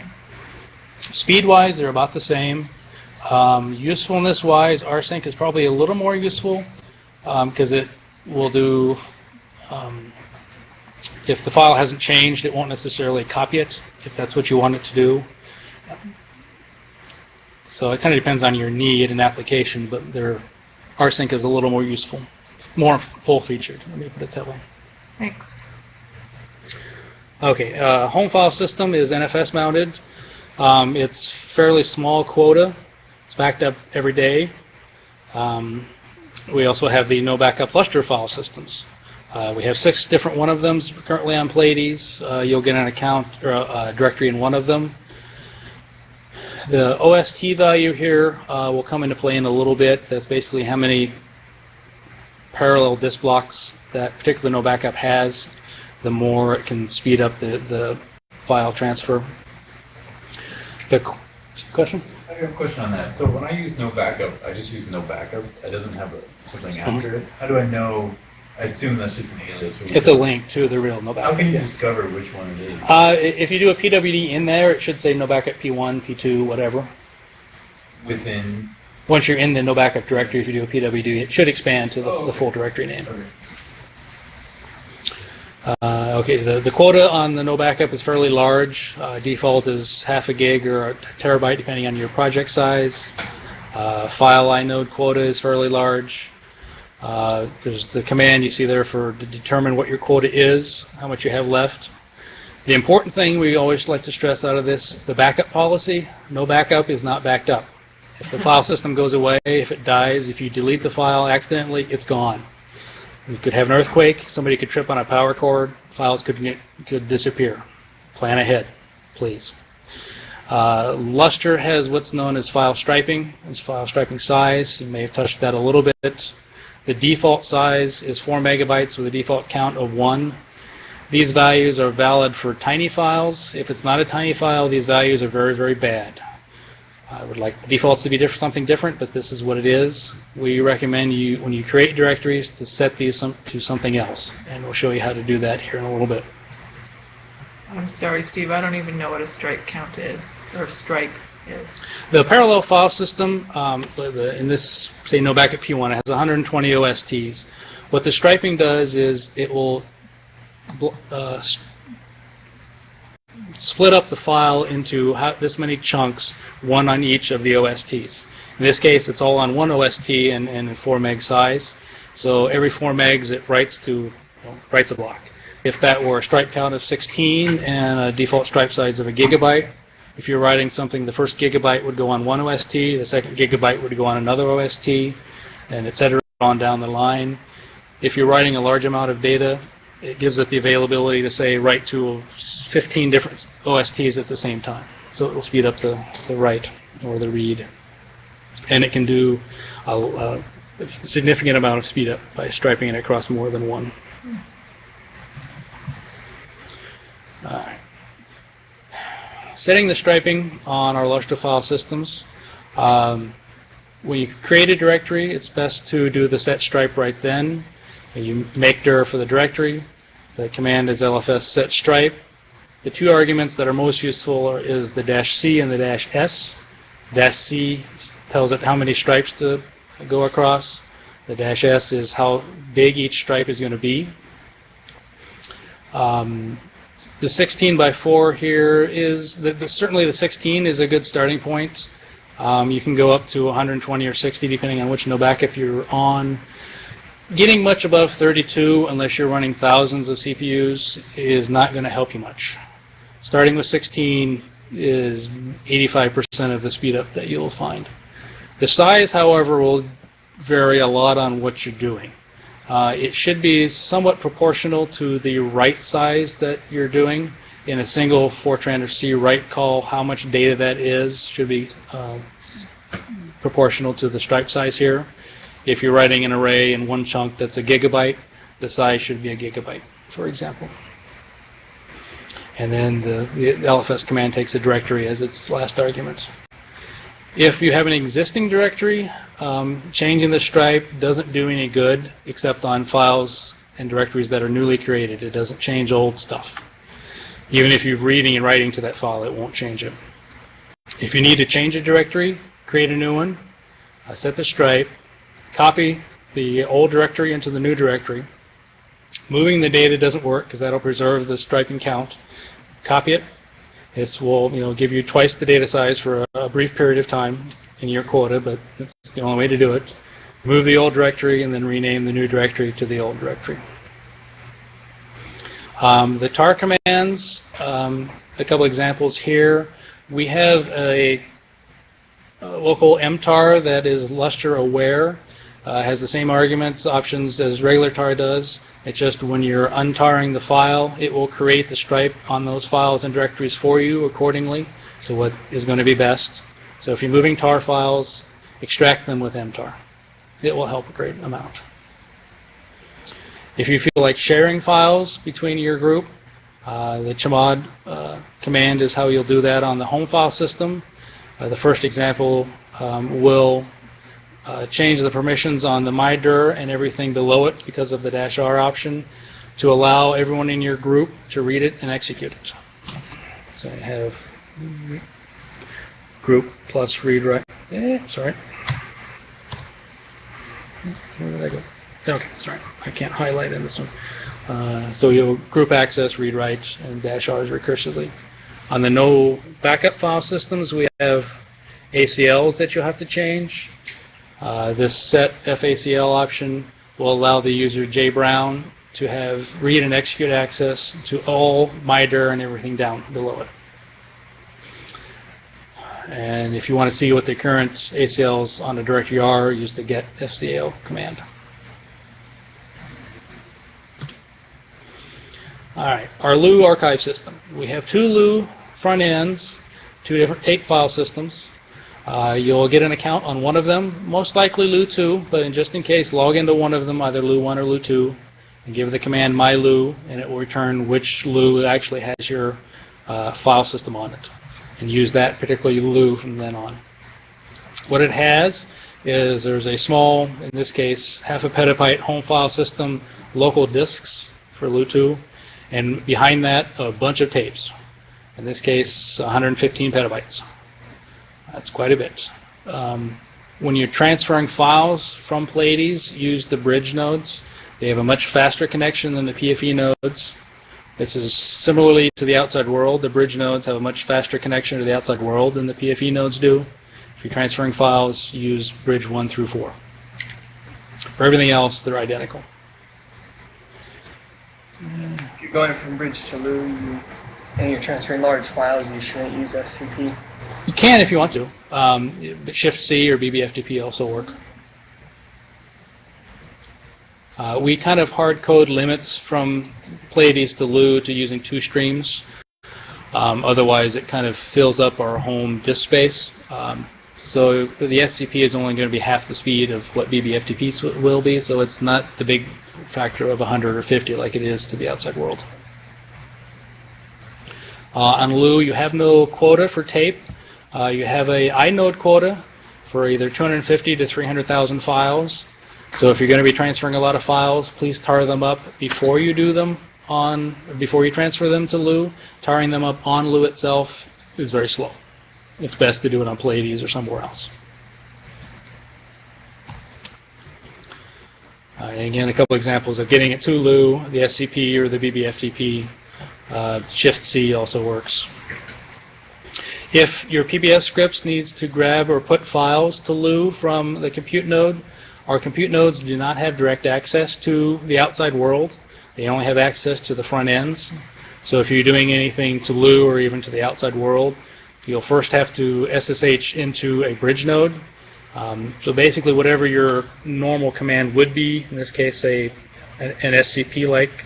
Speed-wise, they're about the same. Usefulness-wise, rsync is probably a little more useful because it will do, if the file hasn't changed, it won't necessarily copy it if that's what you want it to do. So it kind of depends on your need and application, but rsync is a little more useful, more full-featured, let me put it that way. Thanks. Okay, home file system is NFS mounted. It's fairly small quota. It's backed up every day. We also have the no backup cluster file systems. We have 6 different one of them currently on Pleiades. You'll get an account or a directory in one of them. The OST value here will come into play in a little bit. That's basically how many parallel disk blocks that particular no backup has. The more it can speed up the file transfer. Question? I have a question on that. So when I use no backup, I just use no backup. It doesn't have something after it. How do I know? I assume that's just an alias. It's a link to the real no backup. How can you discover which one it is? If you do a PWD in there, it should say no backup P1, P2, whatever. Within? Once you're in the no backup directory, if you do a PWD, it should expand to the full directory name. Okay. The quota on the no backup is fairly large. Default is half a gig or a terabyte, depending on your project size. File inode quota is fairly large. There's the command you see there to determine what your quota is, how much you have left. The important thing we always like to stress out of this, the backup policy, no backup is not backed up. If the file system goes away, if it dies, if you delete the file accidentally, it's gone. You could have an earthquake, somebody could trip on a power cord, files could disappear. Plan ahead, please. Lustre has what's known as file striping. It's file striping size. You may have touched that a little bit. The default size is 4 megabytes with a default count of 1. These values are valid for tiny files. If it's not a tiny file, these values are very, very bad. I would like the defaults to be something different, but this is what it is. We recommend you, when you create directories, to set these to something else, and we'll show you how to do that here in a little bit. I'm sorry, Steve, I don't even know what a stripe count is, or stripe is. The parallel file system, in this, say, no backup P1, it has 120 OSTs. What the striping does is it will split up the file into this many chunks, one on each of the OSTs. In this case, it's all on one OST and in 4 meg size. So every 4 megs, it writes a block. If that were a stripe count of 16 and a default stripe size of 1 gigabyte, if you're writing something, the first gigabyte would go on one OST, the second gigabyte would go on another OST, and etc. on down the line. If you're writing a large amount of data, it gives it the availability to, say, write to 15 different OSTs at the same time. So it will speed up the write or the read. And it can do a significant amount of speed up by striping it across more than one. All right. Setting the striping on our Lustre file systems. When you create a directory, it's best to do the set stripe right then. You make dir for the directory. The command is lfs set stripe. The two arguments that are most useful is the -c and the -s. -c tells it how many stripes to go across. The -s is how big each stripe is going to be. The 16 by 4 here is, certainly the 16 is a good starting point. You can go up to 120 or 60 depending on which no backup you're on. Getting much above 32, unless you're running thousands of CPUs, is not going to help you much. Starting with 16 is 85% of the speed up that you'll find. The size, however, will vary a lot on what you're doing. It should be somewhat proportional to the write size that you're doing. In a single Fortran or C write call, how much data that is should be proportional to the stripe size here. If you're writing an array in one chunk that's a gigabyte, the size should be a gigabyte, for example. And then the LFS command takes a directory as its last argument. If you have an existing directory, changing the stripe doesn't do any good except on files and directories that are newly created. It doesn't change old stuff. Even if you're reading and writing to that file, it won't change it. If you need to change a directory, create a new one, set the stripe, copy the old directory into the new directory. Moving the data doesn't work because that'll preserve the striping count. Copy it. This will, give you twice the data size for a brief period of time in your quota, but that's the only way to do it. Move the old directory and then rename the new directory to the old directory. The tar commands, a couple examples here. We have a local mtar that is Lustre aware. Has the same arguments, options as regular tar does. It's just when you're untarring the file, it will create the stripe on those files and directories for you accordingly to what is going to be best. So if you're moving tar files, extract them with mtar. It will help a great amount. If you feel like sharing files between your group, the chmod command is how you'll do that on the home file system. The first example will change the permissions on the mydir and everything below it because of the -r option to allow everyone in your group to read it and execute it. So I have group plus read write. Sorry. Where did I go? Okay, sorry. I can't highlight in this one. So you'll group access, read write, and -r's recursively. On the no backup file systems, we have ACLs that you'll have to change. This set FACL option will allow the user J Brown to have read and execute access to all mydir and everything down below it. And if you want to see what the current ACLs on a directory are, use the get FCL command. All right, our LU archive system. We have two LU front ends two different tape file systems. You'll get an account on one of them, most likely lu2, but just in case, log into one of them, either lu1 or lu2, and give the command mylu, and it will return which lu actually has your file system on it, and use that particular lu from then on. What it has is there's a small, in this case, half a petabyte home file system, local disks for lu2, and behind that a bunch of tapes. In this case, 115 petabytes. That's quite a bit. When you're transferring files from Pleiades, use the bridge nodes. They have a much faster connection than the PFE nodes. This is similarly to the outside world. The bridge nodes have a much faster connection to the outside world than the PFE nodes do. If you're transferring files, use bridge 1 through 4. For everything else, they're identical. If you're going from bridge to Lu and you're transferring large files, you shouldn't use SCP. You can if you want to, but Shift-C or BBFTP also work. We kind of hard code limits from Pleiades to Lu to using 2 streams. Otherwise, it kind of fills up our home disk space. So the SCP is only going to be half the speed of what BBFTP will be, so it's not the big factor of 100 or 50 like it is to the outside world. On Lu, you have no quota for tape. You have a inode quota for either 250 to 300,000 files. So if you're going to be transferring a lot of files, please tar them up before you do them before you transfer them to Lu. Tarring them up on Lu itself is very slow. It's best to do it on Pleiades or somewhere else. And again, a couple examples of getting it to Lu, the SCP or the BBFTP. Shift-C also works. If your PBS scripts needs to grab or put files to Lu from the compute node, our compute nodes do not have direct access to the outside world. They only have access to the front ends. So if you're doing anything to Lu or even to the outside world, you'll first have to SSH into a bridge node. So basically whatever your normal command would be, in this case an SCP-like,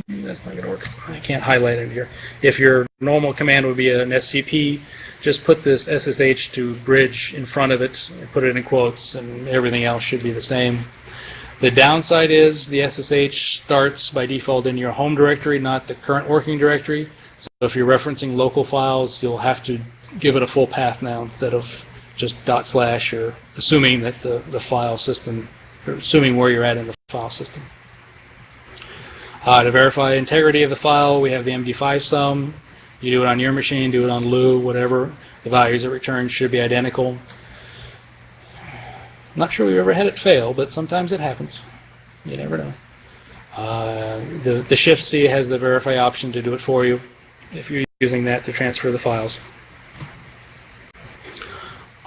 that's not going to work. I can't highlight it here. If your normal command would be an SCP, just put this SSH to bridge in front of it, put it in quotes, and everything else should be the same. The downside is the SSH starts by default in your home directory, not the current working directory. So if you're referencing local files, you'll have to give it a full path now instead of just / or assuming that the file system, or assuming where you're at in the file system. To verify integrity of the file, we have the MD5 sum. You do it on your machine, do it on Lu, whatever. The values it returns should be identical. I'm not sure we've ever had it fail, but sometimes it happens. You never know. The Shift-C has the verify option to do it for you if you're using that to transfer the files.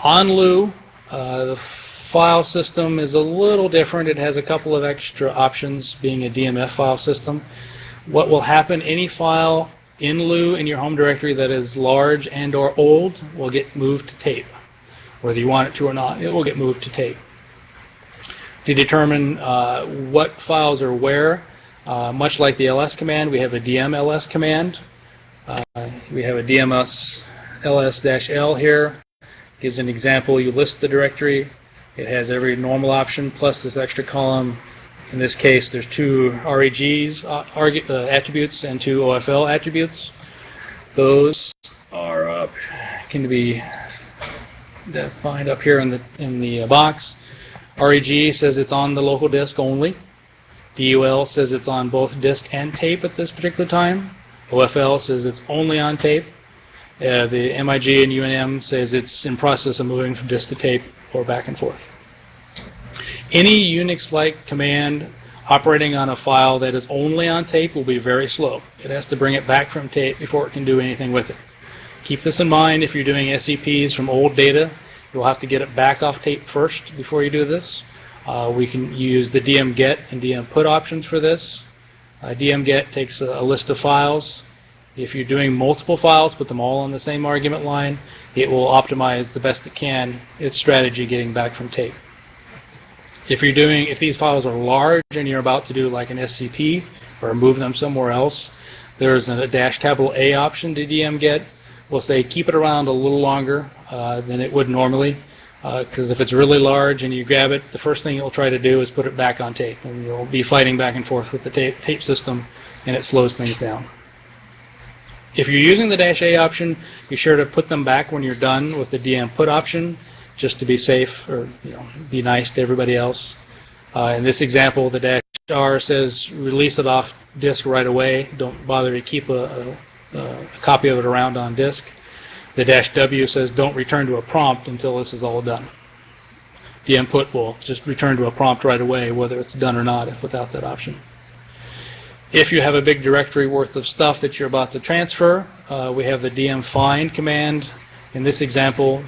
On Lu, the file system is a little different. It has a couple of extra options, being a DMF file system. What will happen, any file in Lu in your home directory that is large and or old will get moved to tape. Whether you want it to or not, it will get moved to tape. To determine what files are where, much like the ls command, we have a dmls command. We have a dms ls-l here. Gives an example. You list the directory. It has every normal option plus this extra column. In this case, there's 2 REGs attributes and 2 OFL attributes. Those are can be defined up here in the box. REG says it's on the local disk only. DUL says it's on both disk and tape at this particular time. OFL says it's only on tape. The MIG and UNM says it's in process of moving from disk to tape or back and forth. Any Unix-like command operating on a file that is only on tape will be very slow. It has to bring it back from tape before it can do anything with it. Keep this in mind if you're doing SCPs from old data. You'll have to get it back off tape first before you do this. We can use the dmget and dmput options for this. dmget takes a list of files. If you're doing multiple files, put them all on the same argument line. It will optimize the best it can its strategy getting back from tape. If these files are large and you're about to do like an SCP or move them somewhere else, there's a -A option to dmget, will say keep it around a little longer than it would normally, because if it's really large and you grab it, the first thing you'll try to do is put it back on tape, and you'll be fighting back and forth with the tape system, and it slows things down. If you're using the -A option, be sure to put them back when you're done with the DM put option, just to be safe, or be nice to everybody else. In this example, the -R says release it off disk right away. Don't bother to keep a copy of it around on disk. The -W says don't return to a prompt until this is all done. DM put will just return to a prompt right away, whether it's done or not, if without that option. If you have a big directory worth of stuff that you're about to transfer, we have the DM find command. In this example,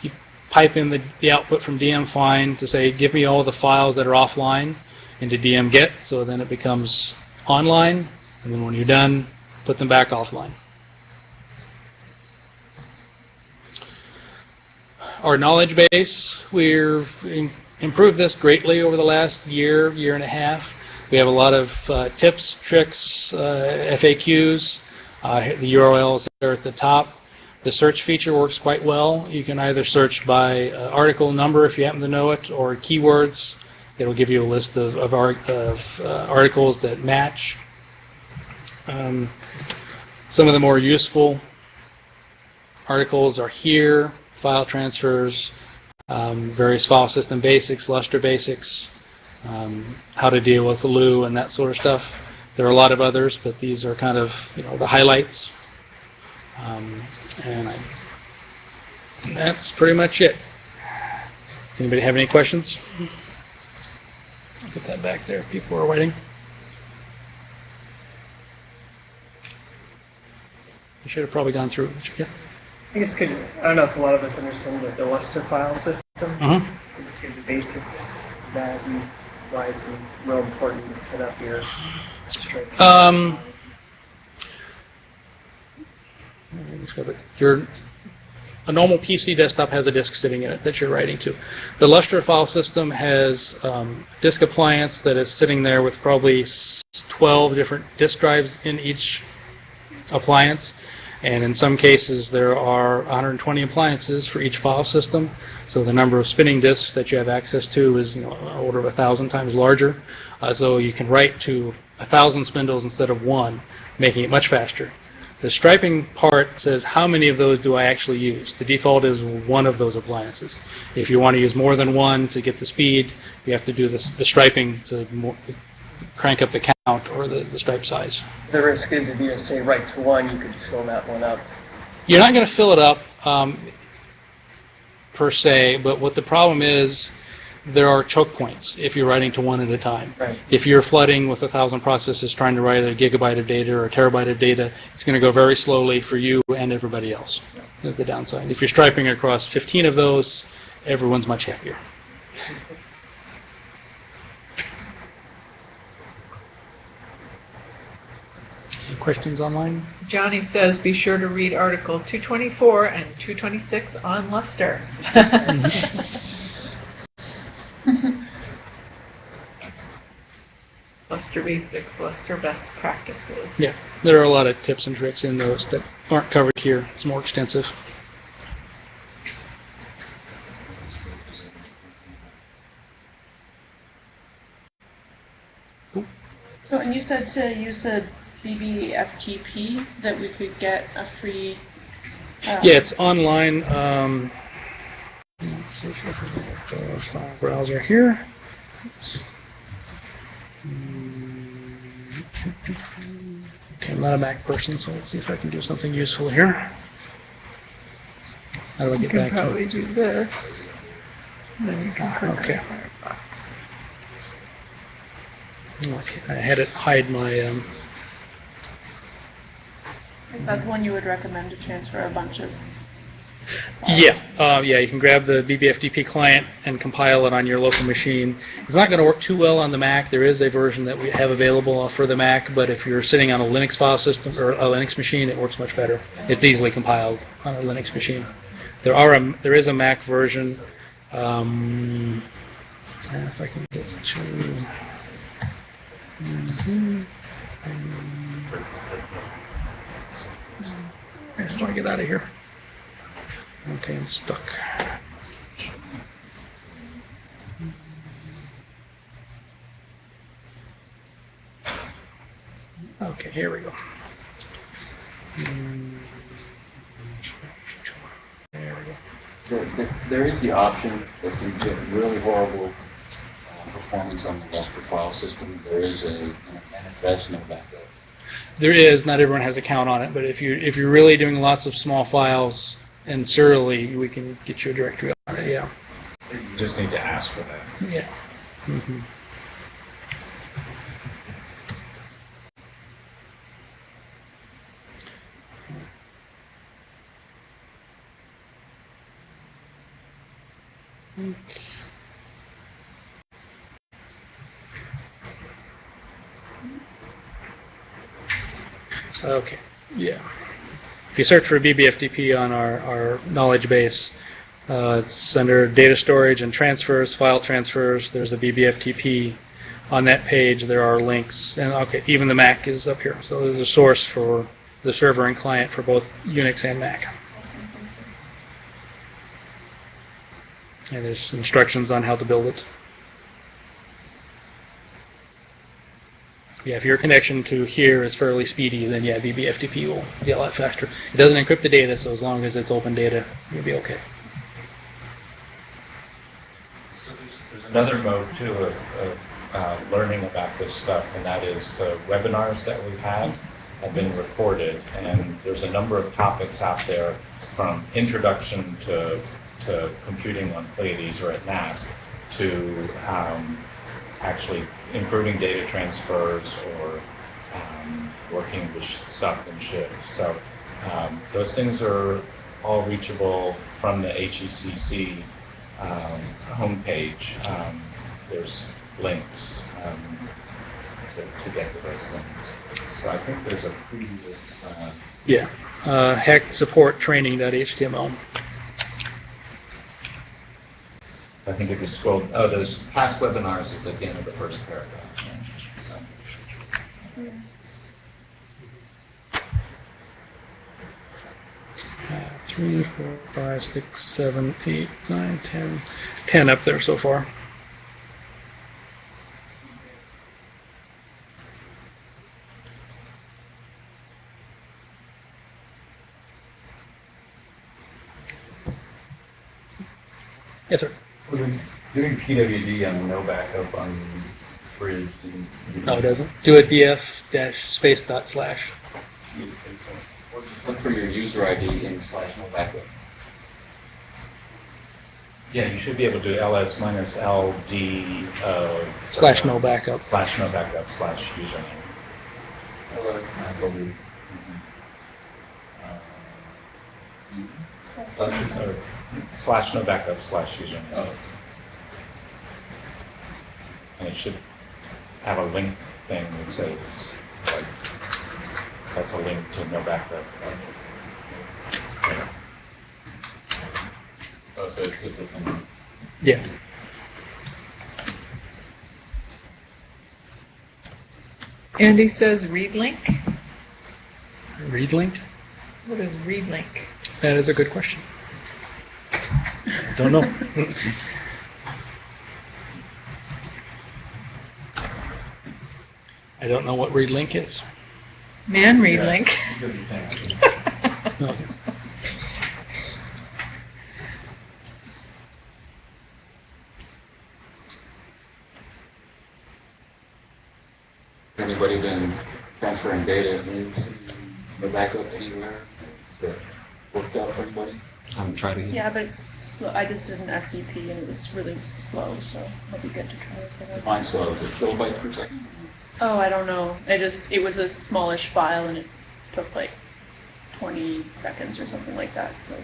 you pipe in the output from DM find to say, give me all the files that are offline into DM get, so then it becomes online, and then when you're done, put them back offline. Our knowledge base, we've improved this greatly over the last year and a half. We have a lot of tips, tricks, FAQs. The URLs are at the top. The search feature works quite well. You can either search by article number if you happen to know it, or keywords. It'll give you a list of articles that match. Some of the more useful articles are here: file transfers, various file system basics, Lustre basics, how to deal with Lou and that sort of stuff. There are a lot of others, but these are kind of the highlights. And that's pretty much it. Does anybody have any questions? I'll put that back there. People are waiting. You should have probably gone through it. Yeah. I guess I don't know if a lot of us understand the Lustre file system. Uh-huh. So just give the basics of that and why it's real important to set up your straight. A normal PC desktop has a disk sitting in it that you're writing to. The Lustre file system has disk appliance that is sitting there with probably 12 different disk drives in each appliance, and in some cases there are 120 appliances for each file system, so the number of spinning disks that you have access to is order of 1,000 times larger. So you can write to 1,000 spindles instead of one, making it much faster. The striping part says how many of those do I actually use. The default is one of those appliances. If you want to use more than one to get the speed, you have to do the striping to crank up the count or the stripe size. The risk is if you say write to one, you could fill that one up. You're not going to fill it up per se, but what the problem is, there are choke points if you're writing to one at a time. Right. If you're flooding with 1,000 processes trying to write a gigabyte of data or a terabyte of data, it's going to go very slowly for you and everybody else. That's the downside. If you're striping across 15 of those, everyone's much happier. Any questions online? Johnny says be sure to read Article 224 and 226 on Lustre. Lustre basics, Lustre best practices. Yeah, there are a lot of tips and tricks in those that aren't covered here. It's more extensive. So, and you said to use the BBFTP that we could get a free... Yeah, it's online. Let's see if I can get the file browser here. Okay, I'm not a Mac person, so let's see if I can do something useful here. How do I get back to it? You can probably do this. Then you can click Okay. on Firefox. I had it hide my... Is that the one you would recommend to transfer a bunch of... Yeah, you can grab the BBFTP client and compile it on your local machine. It's not going to work too well on the Mac. There is a version that we have available for the Mac, but if you're sitting on a Linux file system or a Linux machine, it works much better. It's easily compiled on a Linux machine. There is a Mac version. If I can get to... There's I want to get out of here. Okay, I'm stuck. Okay, here we go. There we go. There is the option if you get really horrible performance on the Lustre file system. There is an NFS no backup. There is. Not everyone has a count on it, but if you're really doing lots of small files and serially, we can get you a directory on it. Yeah. You just need to ask for that. Yeah. Mm-hmm. Okay, yeah. If you search for BBFTP on our knowledge base, it's under data storage and transfers, file transfers. There's a BBFTP. On that page, there are links, and okay, even the Mac is up here. So there's a source for the server and client for both Unix and Mac. And there's instructions on how to build it. Yeah, if your connection to here is fairly speedy, then yeah, BBFTP will be a lot faster. It doesn't encrypt the data, so as long as it's open data, you'll be okay. So there's another mode too of learning about this stuff, and that is the webinars that we've had have been recorded, and there's a number of topics out there from introduction to computing on Pleiades or at NAS to actually improving data transfers or working with stuff and shifts. So those things are all reachable from the HECC homepage. There's links to get to those things. So I think there's a previous... Yeah, HEC support training.html. I think if you scroll, oh, those past webinars is at the end of the first paragraph. So. 3, 4, 5, 6, 7, 8, 9, 10. 10 up there so far. Yes, sir. So then doing PWD on no backup on bridge. No, it doesn't. Do a df-space dot slash. Or just look for your user ID in /no backup. Yeah, you should be able to do ls - ld Slash no backup. / no backup / username. Well, that's not what we... Or / no backup / username. Oh. And it should have a link thing that says, like, that's a link to no backup. Yeah. Oh, so it's just the same. Yeah. Andy says read link. Read link? What is read link? That is a good question. Don't know. I don't know what read link is. Man read link. No. Anybody been transferring data into the backup anywhere that worked out for anybody? I'm trying to. Yeah, but it's slow. I just did an SCP and it was really slow, so I'll be good to try something. Mine's slow. Is it kilobytes per second? Oh, I don't know. It was a smallish file and it took like 20 seconds or something like that. So.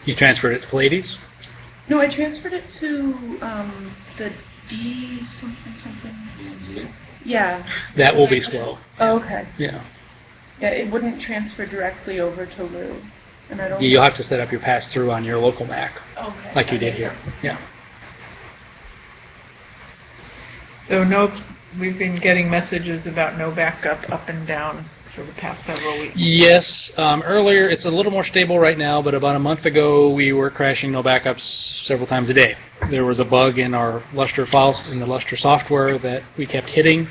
You transferred it to Pleiades? No, I transferred it to the D something. Yeah. That will be slow. Oh, okay. Yeah. Yeah, it wouldn't transfer directly over to Lou, and I don't. You'll have to set up your pass-through on your local Mac, Okay. like you did here. Yeah. So we've been getting messages about no backup up and down for the past several weeks? Yes, earlier it's a little more stable right now, but about a month ago we were crashing no backups several times a day. There was a bug in our Lustre files, in the Lustre software that we kept hitting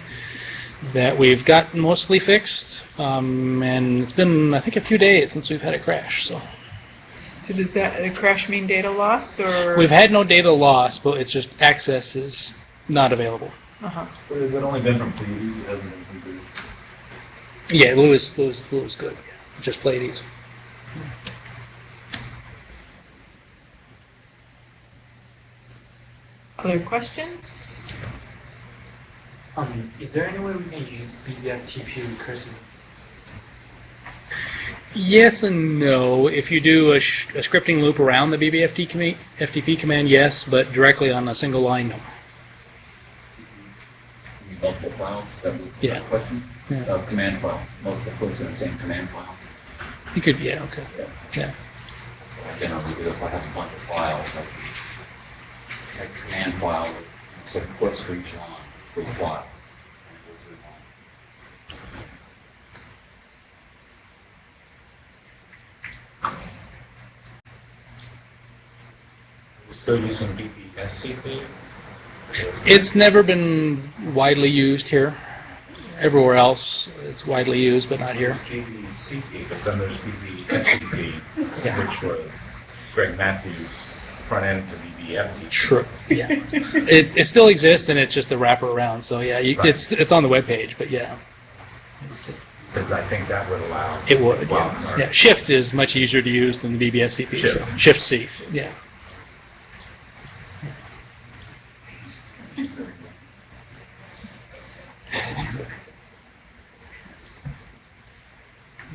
that we've got mostly fixed, and it's been, I think, a few days since we've had it crash. So Does that crash mean data loss, or? we've had no data loss, but it's just access is not available. Uh-huh. But has it only been from previews? It hasn't been from previews? Yeah, Lewis good. Just Pleiades. Other questions? Is there any way we can use BBF TPU recursively? Yes and no. If you do a scripting loop around the BBFT FTP command, yes, but directly on a single line, no. Multiple files, that was Yeah. the question? Yeah. Command file, multiple clicks in the same command file. You could, yeah, okay. Yeah. Generally, if I have a bunch of files, I take a command file with certain clicks for each line, for each file. We're still using BBSCP? It's never been widely used here. Everywhere else, it's widely used, but not here. BBCP, but then there's BBSCP, Yeah. which was Greg Matthews' front end to BBFT. True. Yeah. It still exists, and it's just a wrapper around. So yeah, it's on the web page, but yeah. Because I think that would allow. It would, well, yeah. or- Yeah, Shift is much easier to use than the BBSCP. So Shift. Shift C, yeah.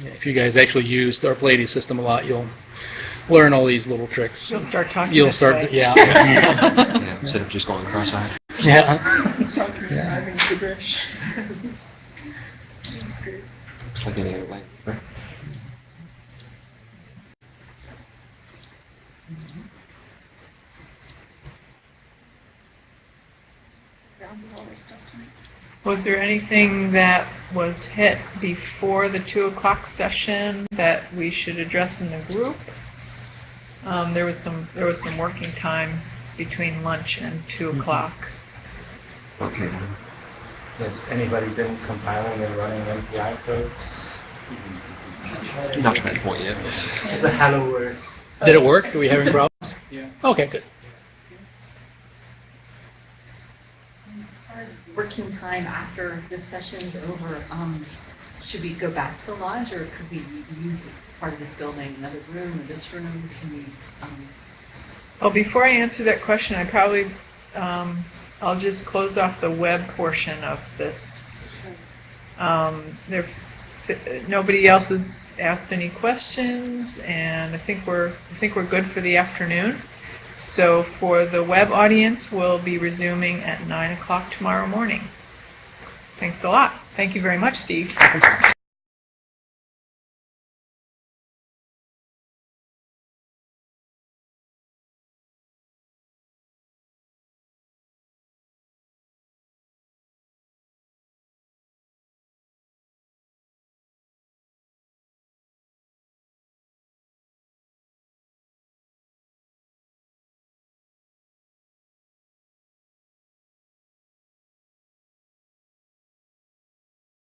Yeah, if you guys actually use our Pleiades system a lot, you'll learn all these little tricks. You'll start talking You'll this start, way. yeah. Yeah, instead of just going cross-eyed. Yeah. Driving gibberish. It's like any other language, right? Was there anything that was hit before the 2 o'clock session that we should address in the group? There was some working time between lunch and 2 o'clock. Okay. Has anybody been compiling and running MPI codes? Not to that point yet. It's a hello word. Did it work? Are we having problems? Yeah. Okay, good. Working time after this session's over, should we go back to the lodge, or could we use part of this building, another room, or this room? Can we? Well, before I answer that question, I probably I'll just close off the web portion of this. Nobody else has asked any questions, and I think we're good for the afternoon. So for the web audience, we'll be resuming at 9 o'clock tomorrow morning. Thanks a lot. Thank you very much, Steve.